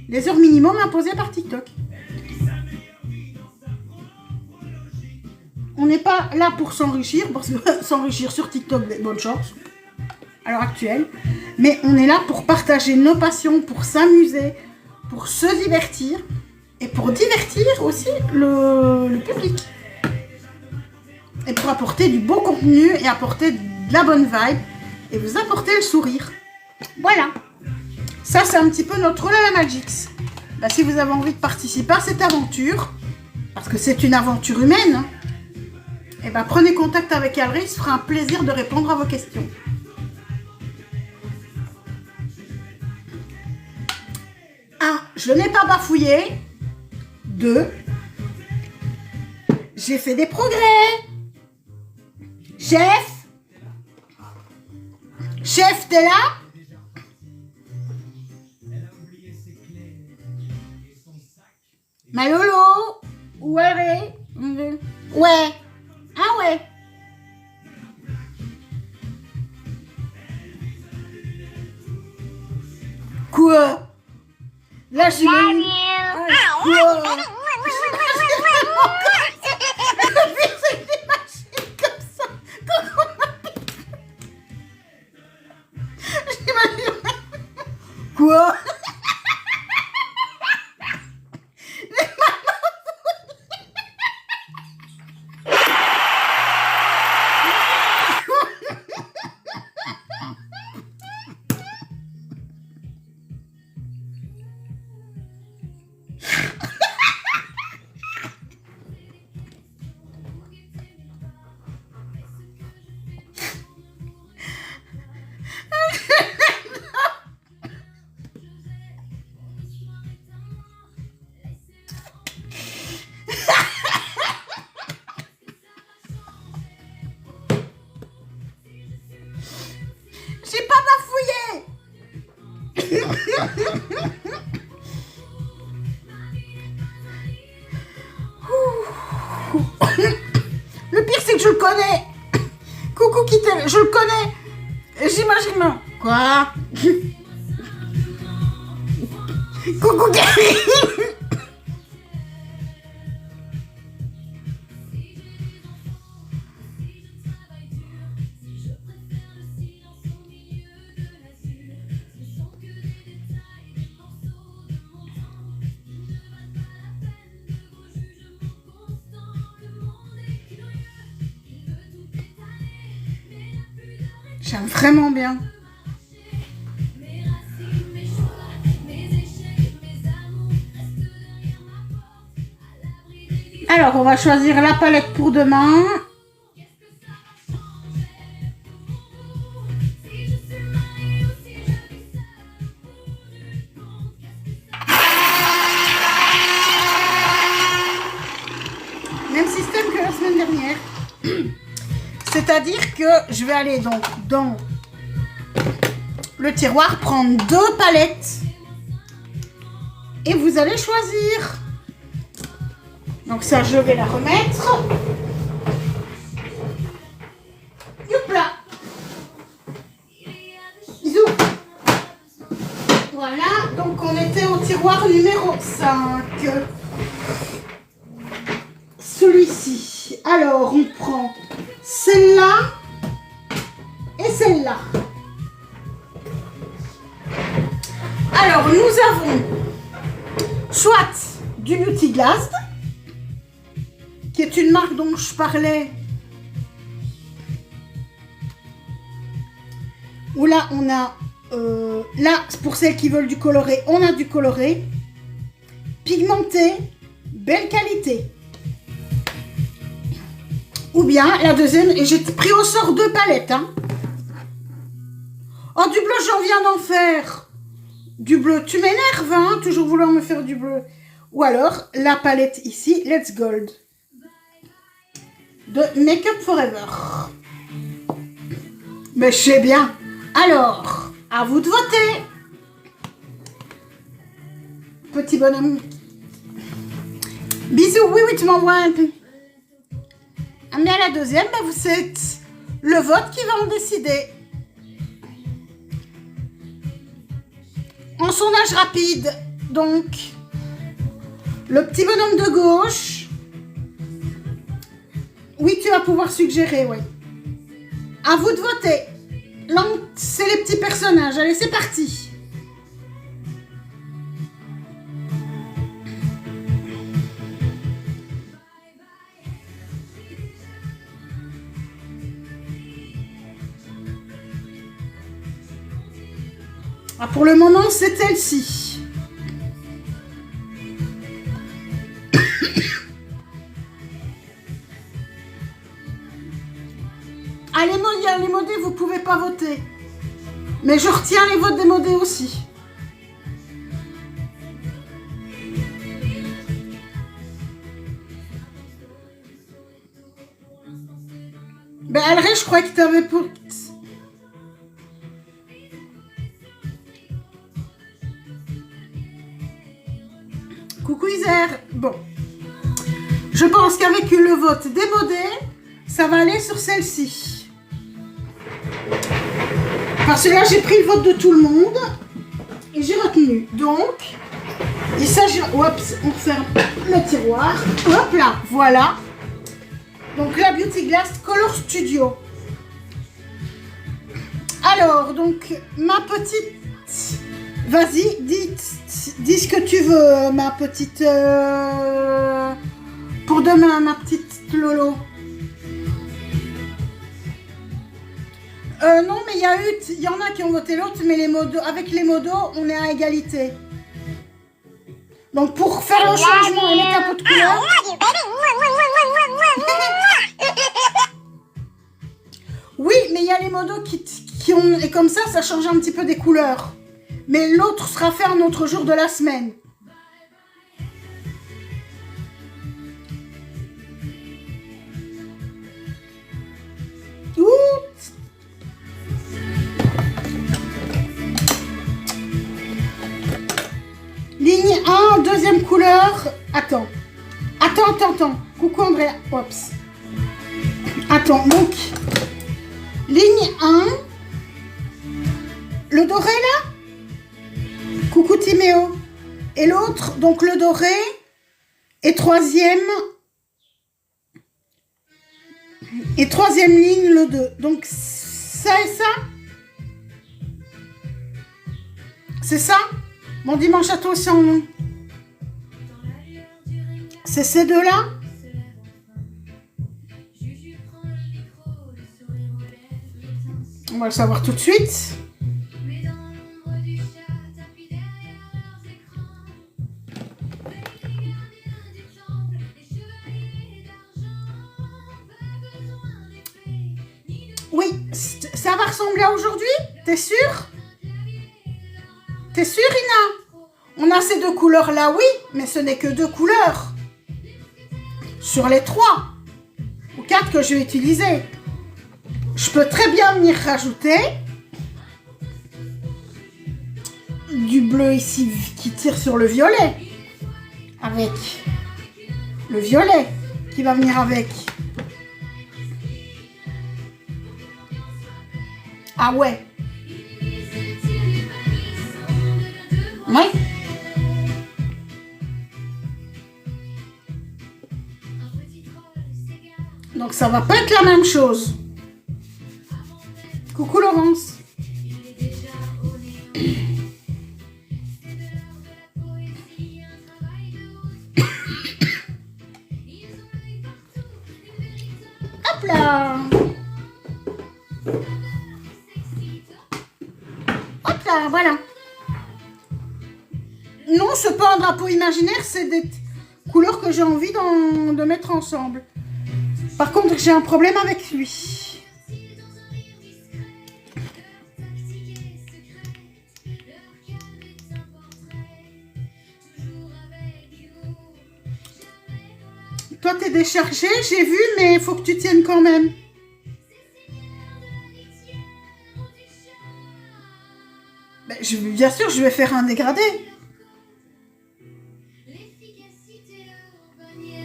les heures minimum imposées par TikTok. On n'est pas là pour s'enrichir, parce que s'enrichir sur TikTok, bonne chance, à l'heure actuelle. Mais on est là pour partager nos passions, pour s'amuser, pour se divertir, et pour divertir aussi le public. Et pour apporter du beau contenu, et apporter de la bonne vibe, et vous apporter le sourire. Voilà. Ça, c'est un petit peu notre rôle à la Magix. Bah, si vous avez envie de participer à cette aventure, parce que c'est une aventure humaine, et bah, prenez contact avec Alry, il se fera un plaisir de répondre à vos questions. Un, je n'ai pas bafouillé. 2, j'ai fait des progrès. Chef, t'es là? Malolo, où elle est? Ouais. Ah ouais. Quoi? Là, je suis venue. Quoi? C'est des machines comme ça. J'imagine. Quoi? J'ai pas bafouillé. Le pire, c'est que je le connais. Coucou Kittel, je le connais. J'imagine. Quoi? Coucou Gary. J'aime vraiment bien. Alors, on va choisir la palette pour demain. Même système que la semaine dernière. C'est-à-dire que je vais aller donc dans le tiroir, prendre 2 palettes et vous allez choisir. Donc ça, je vais la remettre. Youpla. Bisous. Voilà, donc on était au tiroir numéro 5. Celui-ci. Alors, on prend celle-là et celle-là. Alors, nous avons soit du Beauty Glass, qui est une marque dont je parlais, où là, on a, là, pour celles qui veulent du coloré, on a du coloré, pigmenté, belle qualité. Ou bien la deuxième, et j'ai pris au sort 2 palettes. Hein. Oh, du bleu, j'en viens d'en faire. Du bleu, tu m'énerves, hein, toujours vouloir me faire du bleu. Ou alors, la palette ici, Let's Gold. De Make Up Forever. Mais je sais bien. Alors, à vous de voter. Petit bonhomme. Bisous, oui, tu m'envoies un peu. Mais à la deuxième, ben, vous êtes le vote qui va en décider. En sondage rapide, donc, le petit bonhomme de gauche. Oui, tu vas pouvoir suggérer, oui. À vous de voter. Là, c'est les petits personnages. Allez, c'est parti. Ah, pour le moment, c'est celle-ci. Ah, les modés, vous pouvez pas voter. Mais je retiens les votes des modés aussi. Ben, Alré, je crois que t'avais pour... Coucou Isère. Bon. Je pense qu'avec le vote des modés, ça va aller sur celle-ci. Parce que là, j'ai pris le vote de tout le monde. Et j'ai retenu. Donc, il s'agit... Oups, on ferme le tiroir. Hop là, voilà. Donc, la Beauty Glass Color Studio. Alors, donc, ma petite... Vas-y, dis ce que tu veux, ma petite... Pour demain, ma petite Lolo. Non, mais il y en a qui ont voté l'autre, mais avec les modos, on est à égalité. Donc, pour faire le changement et mettre un peu de couleur... Oui, mais il y a les modos qui ont... Et comme ça change un petit peu des couleurs. Mais l'autre sera fait un autre jour de la semaine. Oups. couleur... Attends. Attends. Coucou Andrea. Oups. Attends, donc... Ligne 1. Le doré, là? Coucou Timéo. Et l'autre, donc le doré. Et troisième ligne, le 2. Donc, ça et ça? C'est ça? Mon dimanche à toi sans nom. C'est ces deux-là? On va le savoir tout de suite. Oui, ça va ressembler à aujourd'hui? T'es sûr? T'es sûr, Ina? On a ces deux couleurs-là, oui, mais ce n'est que deux couleurs. Sur les 3 ou 4 que je vais utiliser. Je peux très bien venir rajouter du bleu ici qui tire sur le violet. Avec le violet qui va venir avec. Ah ouais. Ouais. Donc ça va pas être la même chose. Coucou Laurence. Hop là. Hop là, voilà. Non, c'est pas un drapeau imaginaire, c'est des couleurs que j'ai envie de mettre ensemble. Par contre, j'ai un problème avec lui. Toi, t'es déchargé, j'ai vu, mais il faut que tu tiennes quand même. Ben, bien sûr, je vais faire un dégradé.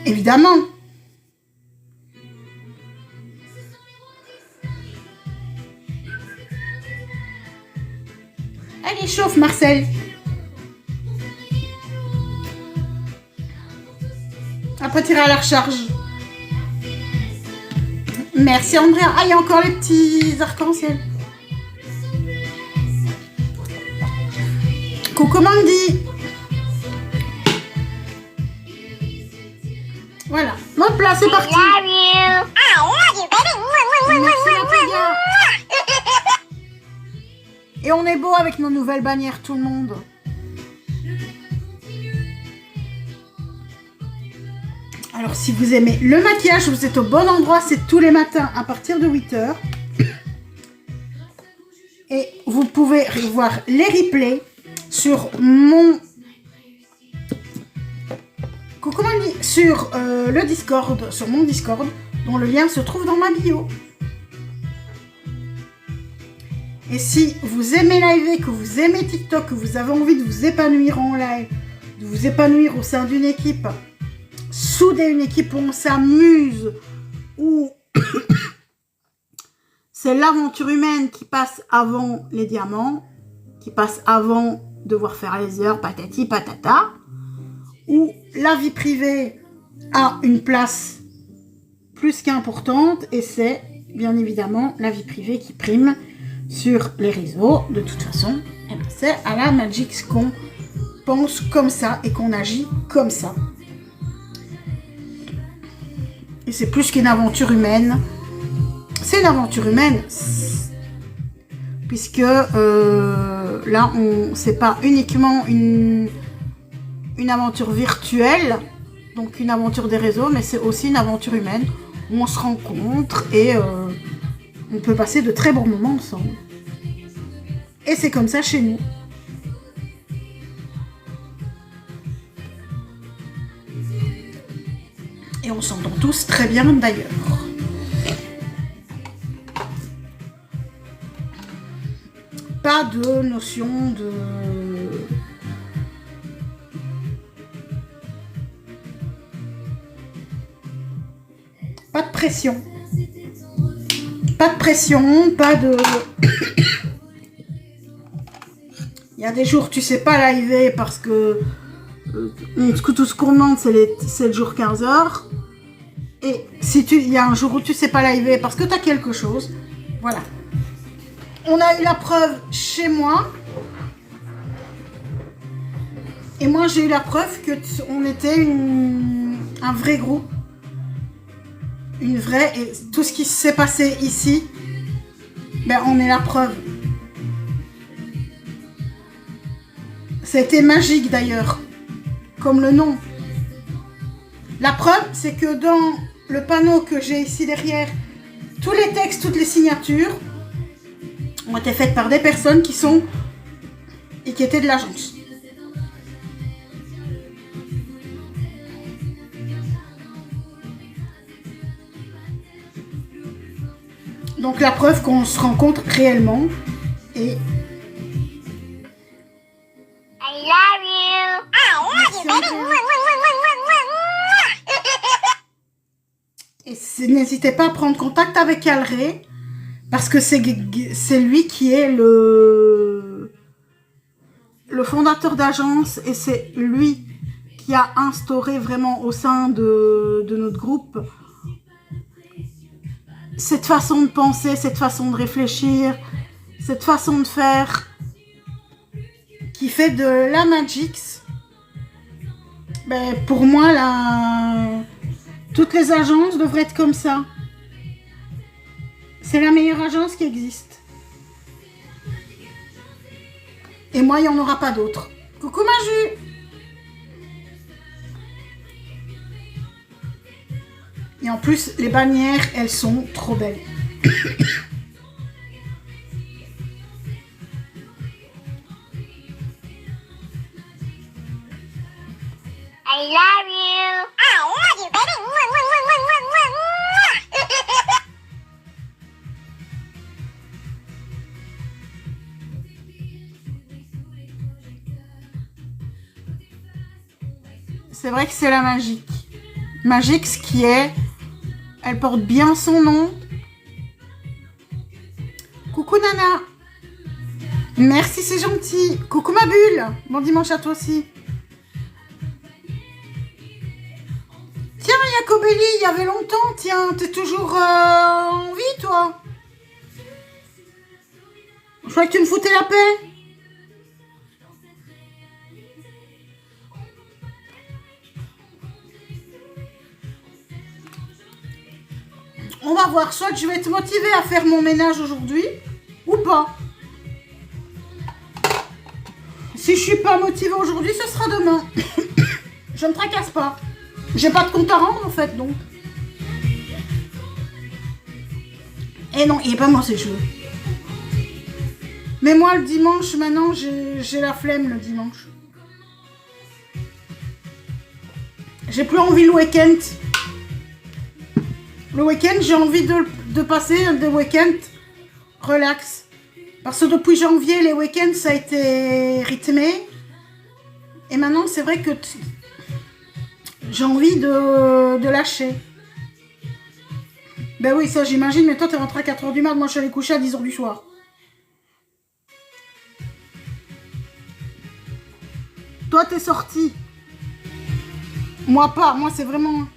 Évidemment. Allez, chauffe, Marcel. Après, tirer à la recharge. Merci, Andrea. Ah, il y a encore les petits arcs-en-ciel. Coucou, Mandy. Voilà. Hop là, c'est parti. I love you. I love you, baby. Merci, la Tega. Et on est beau avec nos nouvelles bannières, tout le monde. Alors, si vous aimez le maquillage, vous êtes au bon endroit. C'est tous les matins à partir de 8 h. Et vous pouvez voir les replays sur mon... Coucou Mandy, sur le Discord, sur mon Discord, dont le lien se trouve dans ma bio. Et si vous aimez live, que vous aimez TikTok, que vous avez envie de vous épanouir en live, de vous épanouir au sein d'une équipe, souder une équipe où on s'amuse, où c'est l'aventure humaine qui passe avant les diamants, qui passe avant devoir faire les heures, patati patata, où la vie privée a une place plus qu'importante, et c'est bien évidemment la vie privée qui prime sur les réseaux. De toute façon, eh ben, c'est à la Magix qu'on pense comme ça et qu'on agit comme ça. Et c'est plus qu'une aventure humaine. C'est une aventure humaine, puisque là, c'est pas uniquement une aventure virtuelle, donc une aventure des réseaux, mais c'est aussi une aventure humaine où on se rencontre et on peut passer de très bons moments ensemble. Et c'est comme ça chez nous. Et on s'entend tous très bien d'ailleurs. Pas de notion pression. Pas de pression, pas de... Il y a des jours tu sais pas liver parce que tout ce qu'on demande c'est les 7 jours 15 heures. Et si il y a un jour où tu sais pas liver parce que tu as quelque chose, voilà. On a eu la preuve chez moi. Et moi j'ai eu la preuve que on était un vrai groupe. Une vraie, et tout ce qui s'est passé ici, ben on est la preuve. C'était magique d'ailleurs, comme le nom. La preuve, c'est que dans le panneau que j'ai ici derrière, tous les textes, toutes les signatures ont été faites par des personnes qui sont et qui étaient de l'agence. Donc la preuve qu'on se rencontre réellement et I love you. I love you, baby. et n'hésitez pas à prendre contact avec Alré parce que c'est lui qui est le fondateur d'agence et c'est lui qui a instauré vraiment au sein de notre groupe cette façon de penser, cette façon de réfléchir, cette façon de faire qui fait de la Magix. Ben, pour moi, toutes les agences devraient être comme ça. C'est la meilleure agence qui existe. Et moi, il n'y en aura pas d'autre. Coucou Maju! Et en plus, les bannières, elles sont trop belles. I love you. I love you, baby. C'est vrai que c'est la Magique. Magix qui est... Elle porte bien son nom. Coucou Nana. Merci, c'est gentil. Coucou ma bulle. Bon dimanche à toi aussi. Tiens, Jacobelli, il y avait longtemps. Tiens, t'es toujours en vie, toi? Je croyais que tu me foutais la paix. On va voir, soit je vais être motivée à faire mon ménage aujourd'hui, ou pas. Si je suis pas motivée aujourd'hui, ce sera demain. Je ne tracasse pas. J'ai pas de compte à rendre en fait, donc. Et non, il est pas moi ces cheveux. Mais moi le dimanche, maintenant, j'ai la flemme le dimanche. J'ai plus envie le week-end. Le week-end, j'ai envie de passer des week-ends relax. Parce que depuis janvier, les week-ends, ça a été rythmé. Et maintenant, c'est vrai que j'ai envie de lâcher. Ben oui, ça j'imagine, mais toi, t'es rentré à 4 h du mat. Moi, je suis allée coucher à 10 h du soir. Toi, t'es sorti. Moi, pas. Moi, c'est vraiment...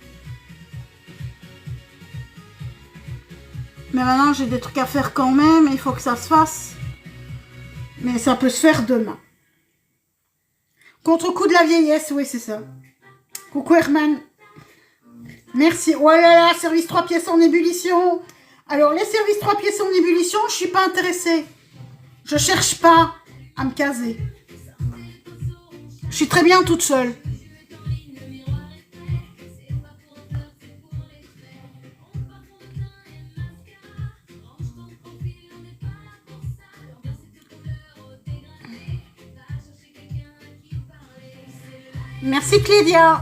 Mais maintenant, j'ai des trucs à faire quand même. Il faut que ça se fasse. Mais ça peut se faire demain. Contre-coup de la vieillesse, oui, c'est ça. Coucou Herman. Merci. Oh là là, service 3 pièces en ébullition. Alors, les services 3 pièces en ébullition, je suis pas intéressée. Je cherche pas à me caser. Je suis très bien toute seule. Merci Clédia.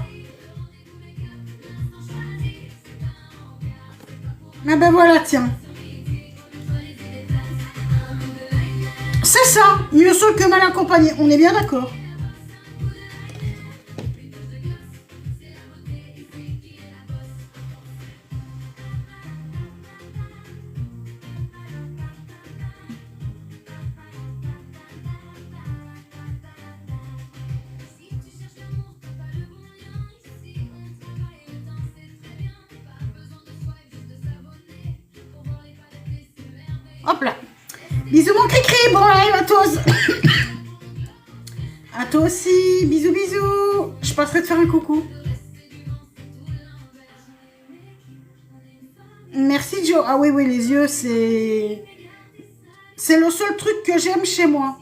Ah ben voilà, tiens. C'est ça, mieux seul que mal accompagné. On est bien d'accord. Hop là. Bisous mon cri-cri, bon live à tous. À toi aussi, bisous bisous. Je passerai te faire un coucou. Merci Joe. Ah oui, les yeux, c'est le seul truc que j'aime chez moi.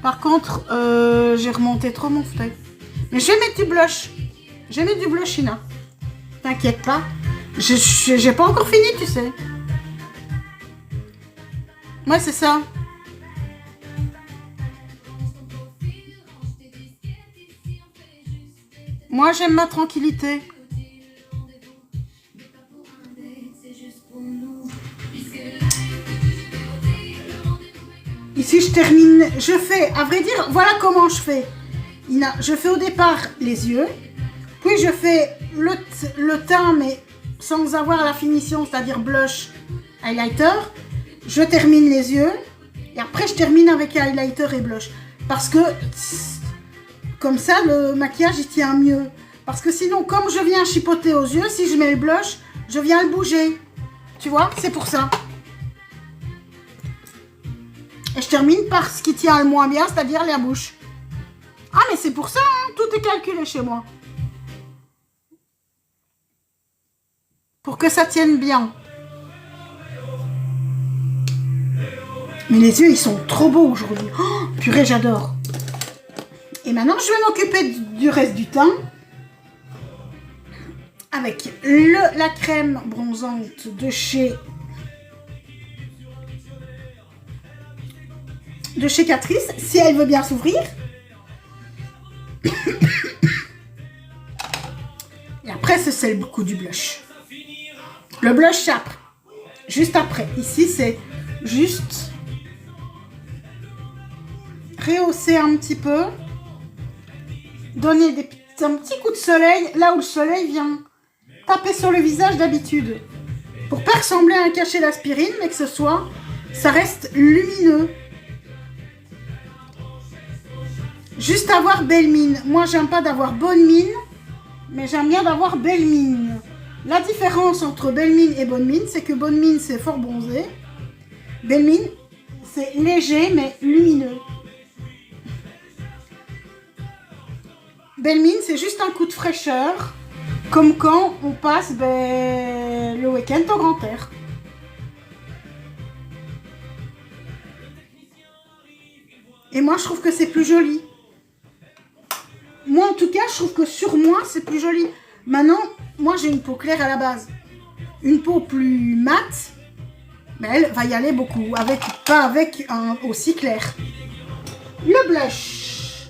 Par contre, j'ai remonté trop mon fauteuil. Mais je vais mettre du blush. Je vais mettre du blush, Ina. T'inquiète pas. J'ai pas encore fini, tu sais. Ouais, c'est ça. Moi, j'aime ma tranquillité. Ici, je termine. Je fais, à vrai dire, voilà comment je fais. Ina, je fais au départ les yeux. Puis, je fais le teint, mais sans avoir la finition, c'est-à-dire blush, highlighter. Je termine les yeux. Et après, je termine avec highlighter et blush. Parce que, comme ça, le maquillage, il tient mieux. Parce que sinon, comme je viens chipoter aux yeux, si je mets le blush, je viens le bouger. Tu vois, c'est pour ça. Et je termine par ce qui tient le moins bien, c'est-à-dire la bouche. Ah, mais c'est pour ça, hein, tout est calculé chez moi. Pour que ça tienne bien. Mais les yeux, ils sont trop beaux aujourd'hui. Oh, purée, j'adore. Et maintenant, je vais m'occuper du reste du teint. Avec la crème bronzante de chez Catrice, si elle veut bien s'ouvrir. Et après, c'est le coup du blush. Le blush, c'est après. Juste après. Ici, c'est juste rehausser un petit peu. Donner un petit coup de soleil, là où le soleil vient taper sur le visage d'habitude. Pour pas ressembler à un cachet d'aspirine, mais que ça reste lumineux. Juste avoir belle mine. Moi, j'aime pas d'avoir bonne mine, mais j'aime bien d'avoir belle mine. La différence entre belle mine et bonne mine, c'est que bonne mine, c'est fort bronzé. Belle mine, c'est léger, mais lumineux. Belle mine, c'est juste un coup de fraîcheur, comme quand on passe le week-end au grand air. Et moi, je trouve que c'est plus joli. Moi, en tout cas, je trouve que sur moi, c'est plus joli. Maintenant, moi, j'ai une peau claire à la base. Une peau plus mate, mais elle va y aller beaucoup. Pas avec un aussi clair. Le blush.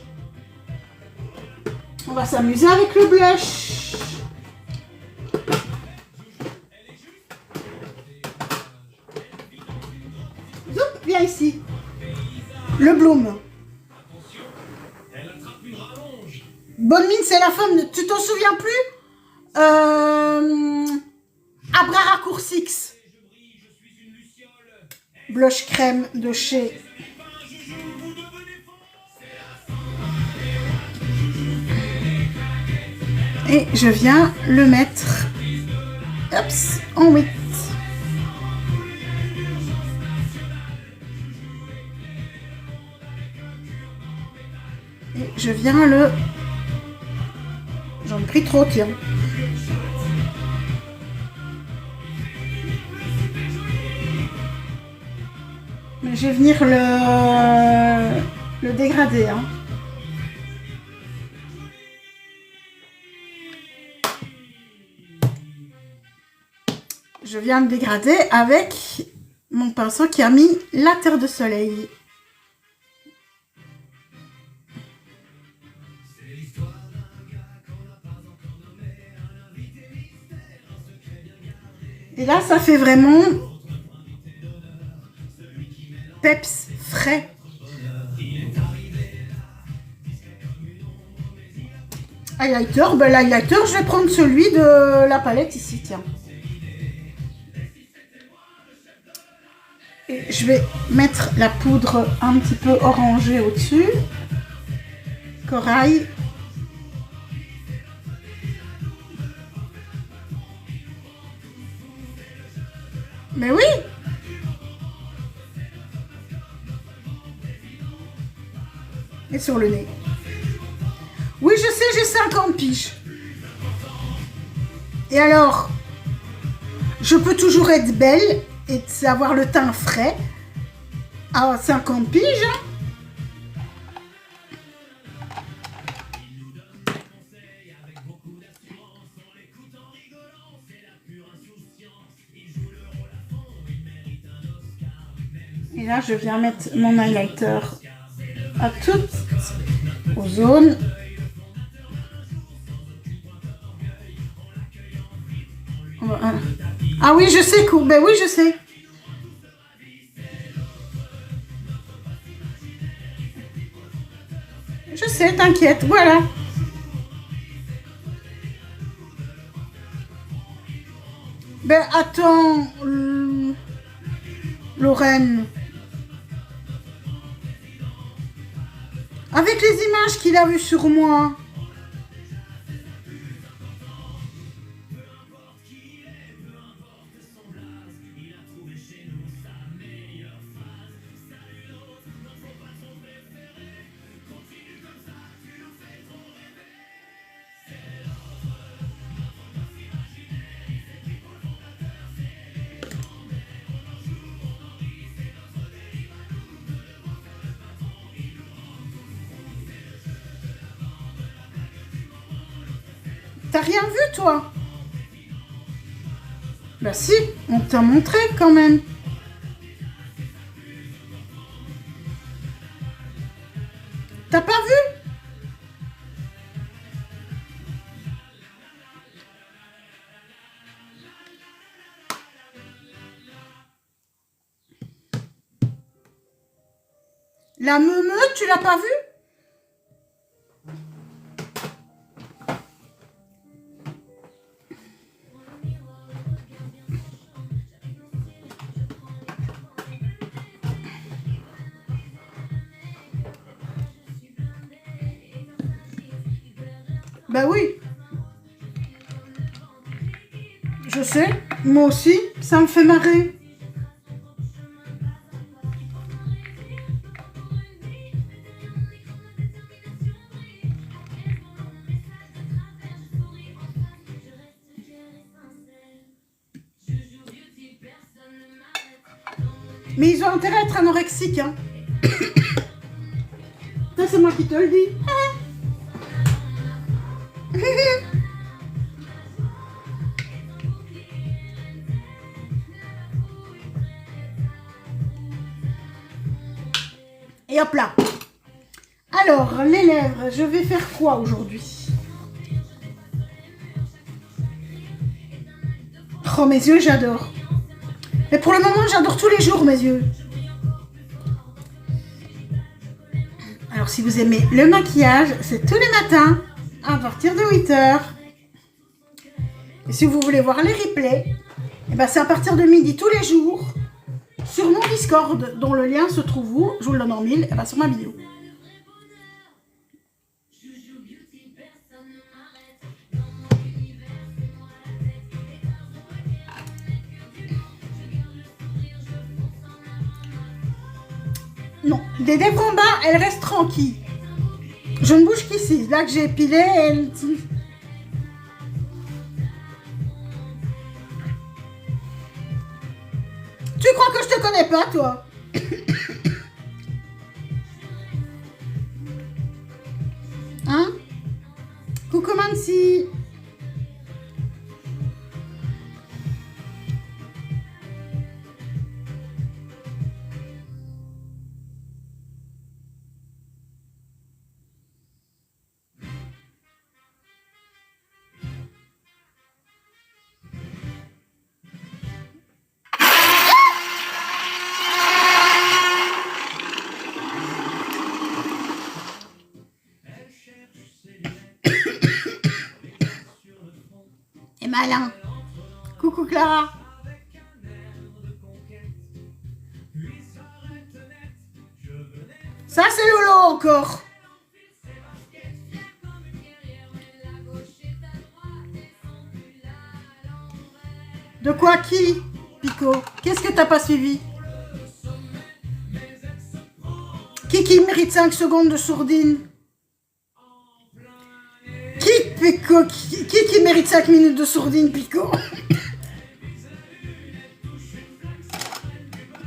On va s'amuser avec le blush. Zoup, viens ici. Le Bloom. Bonne mine, c'est la femme. Tu t'en souviens plus à bras raccourcis. Blush crème de chez. Et je viens le mettre en 8. Et je viens le... J'en ai pris trop, tiens. Mais je vais venir le dégrader, hein. Je viens le dégrader avec mon pinceau qui a mis la terre de soleil. Et là, ça fait vraiment peps frais. Highlighter, ben l'highlighter, je vais prendre celui de la palette ici, tiens. je vais mettre la poudre un petit peu orangée au-dessus. Corail. Mais oui! Et sur le nez. Oui, je sais, j'ai 50 piges. Et alors, je peux toujours être belle et avoir le teint frais à 50 piges. Hein. Et là, je viens mettre mon highlighter à toutes aux zones. Ah oui, je sais, ben oui, je sais. Je sais, t'inquiète, voilà. Ben attends, Lorraine. Avec les images qu'il a vues sur moi. T'as rien vu, toi? Bah si, on t'a montré quand même. T'as pas vu? La meumeute, tu l'as pas vue? Bah oui. Je sais, moi aussi, ça me fait marrer. Mais ils ont intérêt à être anorexiques, hein. Ça, c'est moi qui te le dis. Et hop là. Alors, les lèvres, je vais faire quoi aujourd'hui? Oh, mes yeux, j'adore. Mais pour le moment, j'adore tous les jours mes yeux. Alors, si vous aimez le maquillage, c'est tous les matins à partir de 8h. Et si vous voulez voir les replays, eh ben, c'est à partir de midi tous les jours sur mon Discord, dont le lien se trouve où? Je vous le donne en mille, eh ben, sur ma vidéo. Non, des lèvres en bas, elles restent tranquilles. Je ne bouge qu'ici. Là que j'ai épilé, elles... Tu crois que je te connais pas, toi? Hein? Coucou Mansi. Et malin. Coucou Clara. Ça, c'est Lolo encore. De quoi qui, Pico? Qu'est-ce que t'as pas suivi? Qui mérite 5 secondes de sourdine? Qui, Pico? Qui mérite 5 minutes de sourdine, Pico?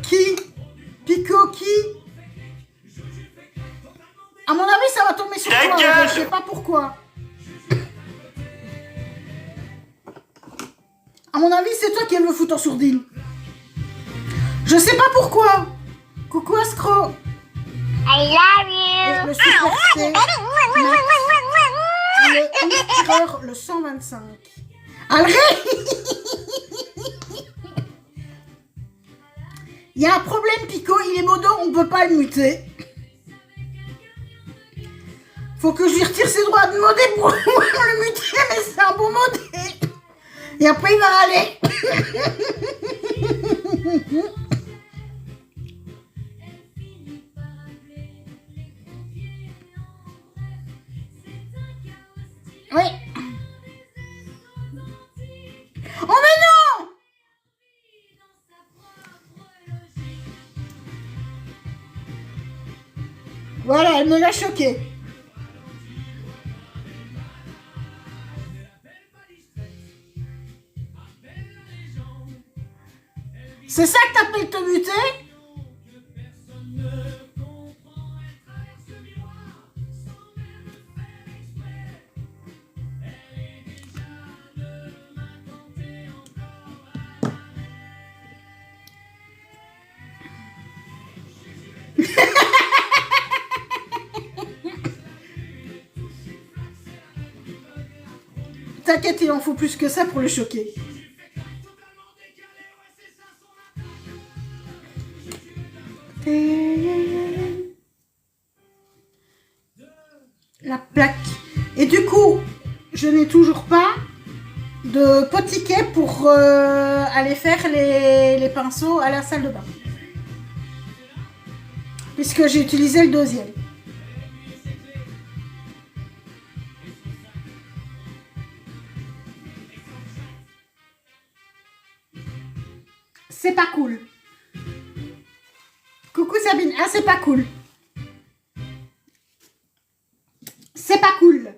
Qui? Pico, qui? À mon avis, ça va tomber sur toi. Je sais pas pourquoi. À mon avis, c'est toi qui aimes le foot en sourdine. Je sais pas pourquoi. Coucou Astro. I love you. Le super C, le erreur, le 125. Alré. Il y a un problème, Pico. Il est modo, on peut pas le muter. Faut que je lui retire ses droits de modé pour le muter, mais c'est un bon modé. Et après, il va aller. Oui. Oh, mais non! Voilà, elle me l'a choqué. C'est ça que t'appelles te muter? T'inquiète, il en faut plus que ça pour le choquer. La plaque. Et du coup, je n'ai toujours pas de potiquet pour aller faire les pinceaux à la salle de bain. Puisque j'ai utilisé le deuxième. C'est pas cool. Coucou Sabine. Ah, c'est pas cool. C'est pas cool.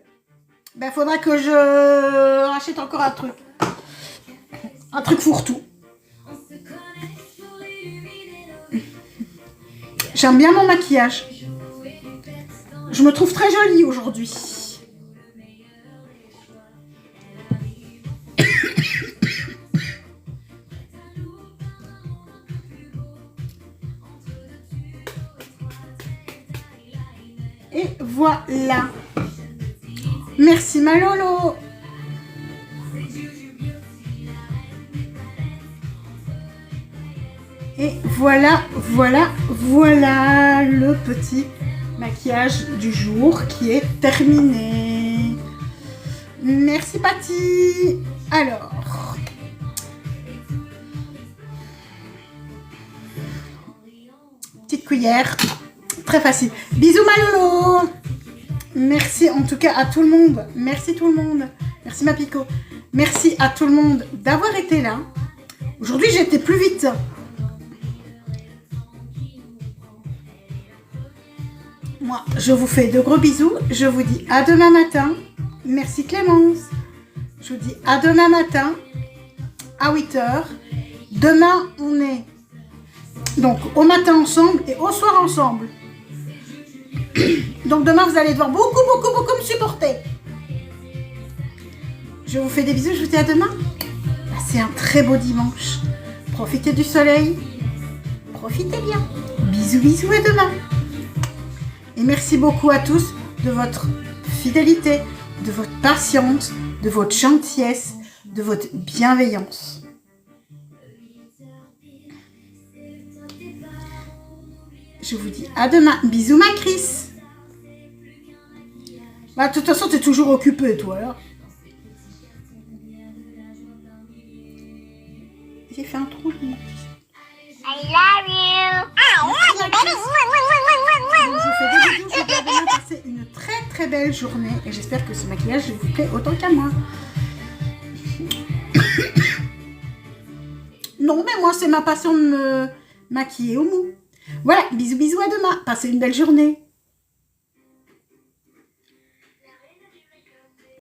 Ben, faudra que je rachète encore un truc. Un truc fourre-tout. J'aime bien mon maquillage. Je me trouve très jolie aujourd'hui. Et voilà. Merci ma Lolo. Et voilà le petit maquillage du jour qui est terminé. Merci Patty. Alors, petite cuillère, très facile. Bisous ma Lolo. Merci en tout cas à tout le monde. Merci tout le monde. Merci ma Pico. Merci à tout le monde d'avoir été là. Aujourd'hui j'ai été plus vite. Moi, je vous fais de gros bisous. Je vous dis à demain matin. Merci Clémence. Je vous dis à demain matin à 8h. Demain, on est donc au matin ensemble et au soir ensemble. Donc demain, vous allez devoir beaucoup me supporter. Je vous fais des bisous. Je vous dis à demain. Passez un très beau dimanche. Profitez du soleil. Profitez bien. Bisous à demain. Et merci beaucoup à tous de votre fidélité, de votre patience, de votre gentillesse, de votre bienveillance. Je vous dis à demain. Bisous ma Chris. Bah, de toute façon, t'es toujours occupée, toi, alors. J'ai fait un trou. I love you. I love you, baby. fais des bisous. Je vous dis à demain. Passez une très très belle journée. Et j'espère que ce maquillage vous plaît autant qu'à moi. Non, mais moi, c'est ma passion de me maquiller au mou. Voilà, bisous bisous, à demain. Passez une belle journée.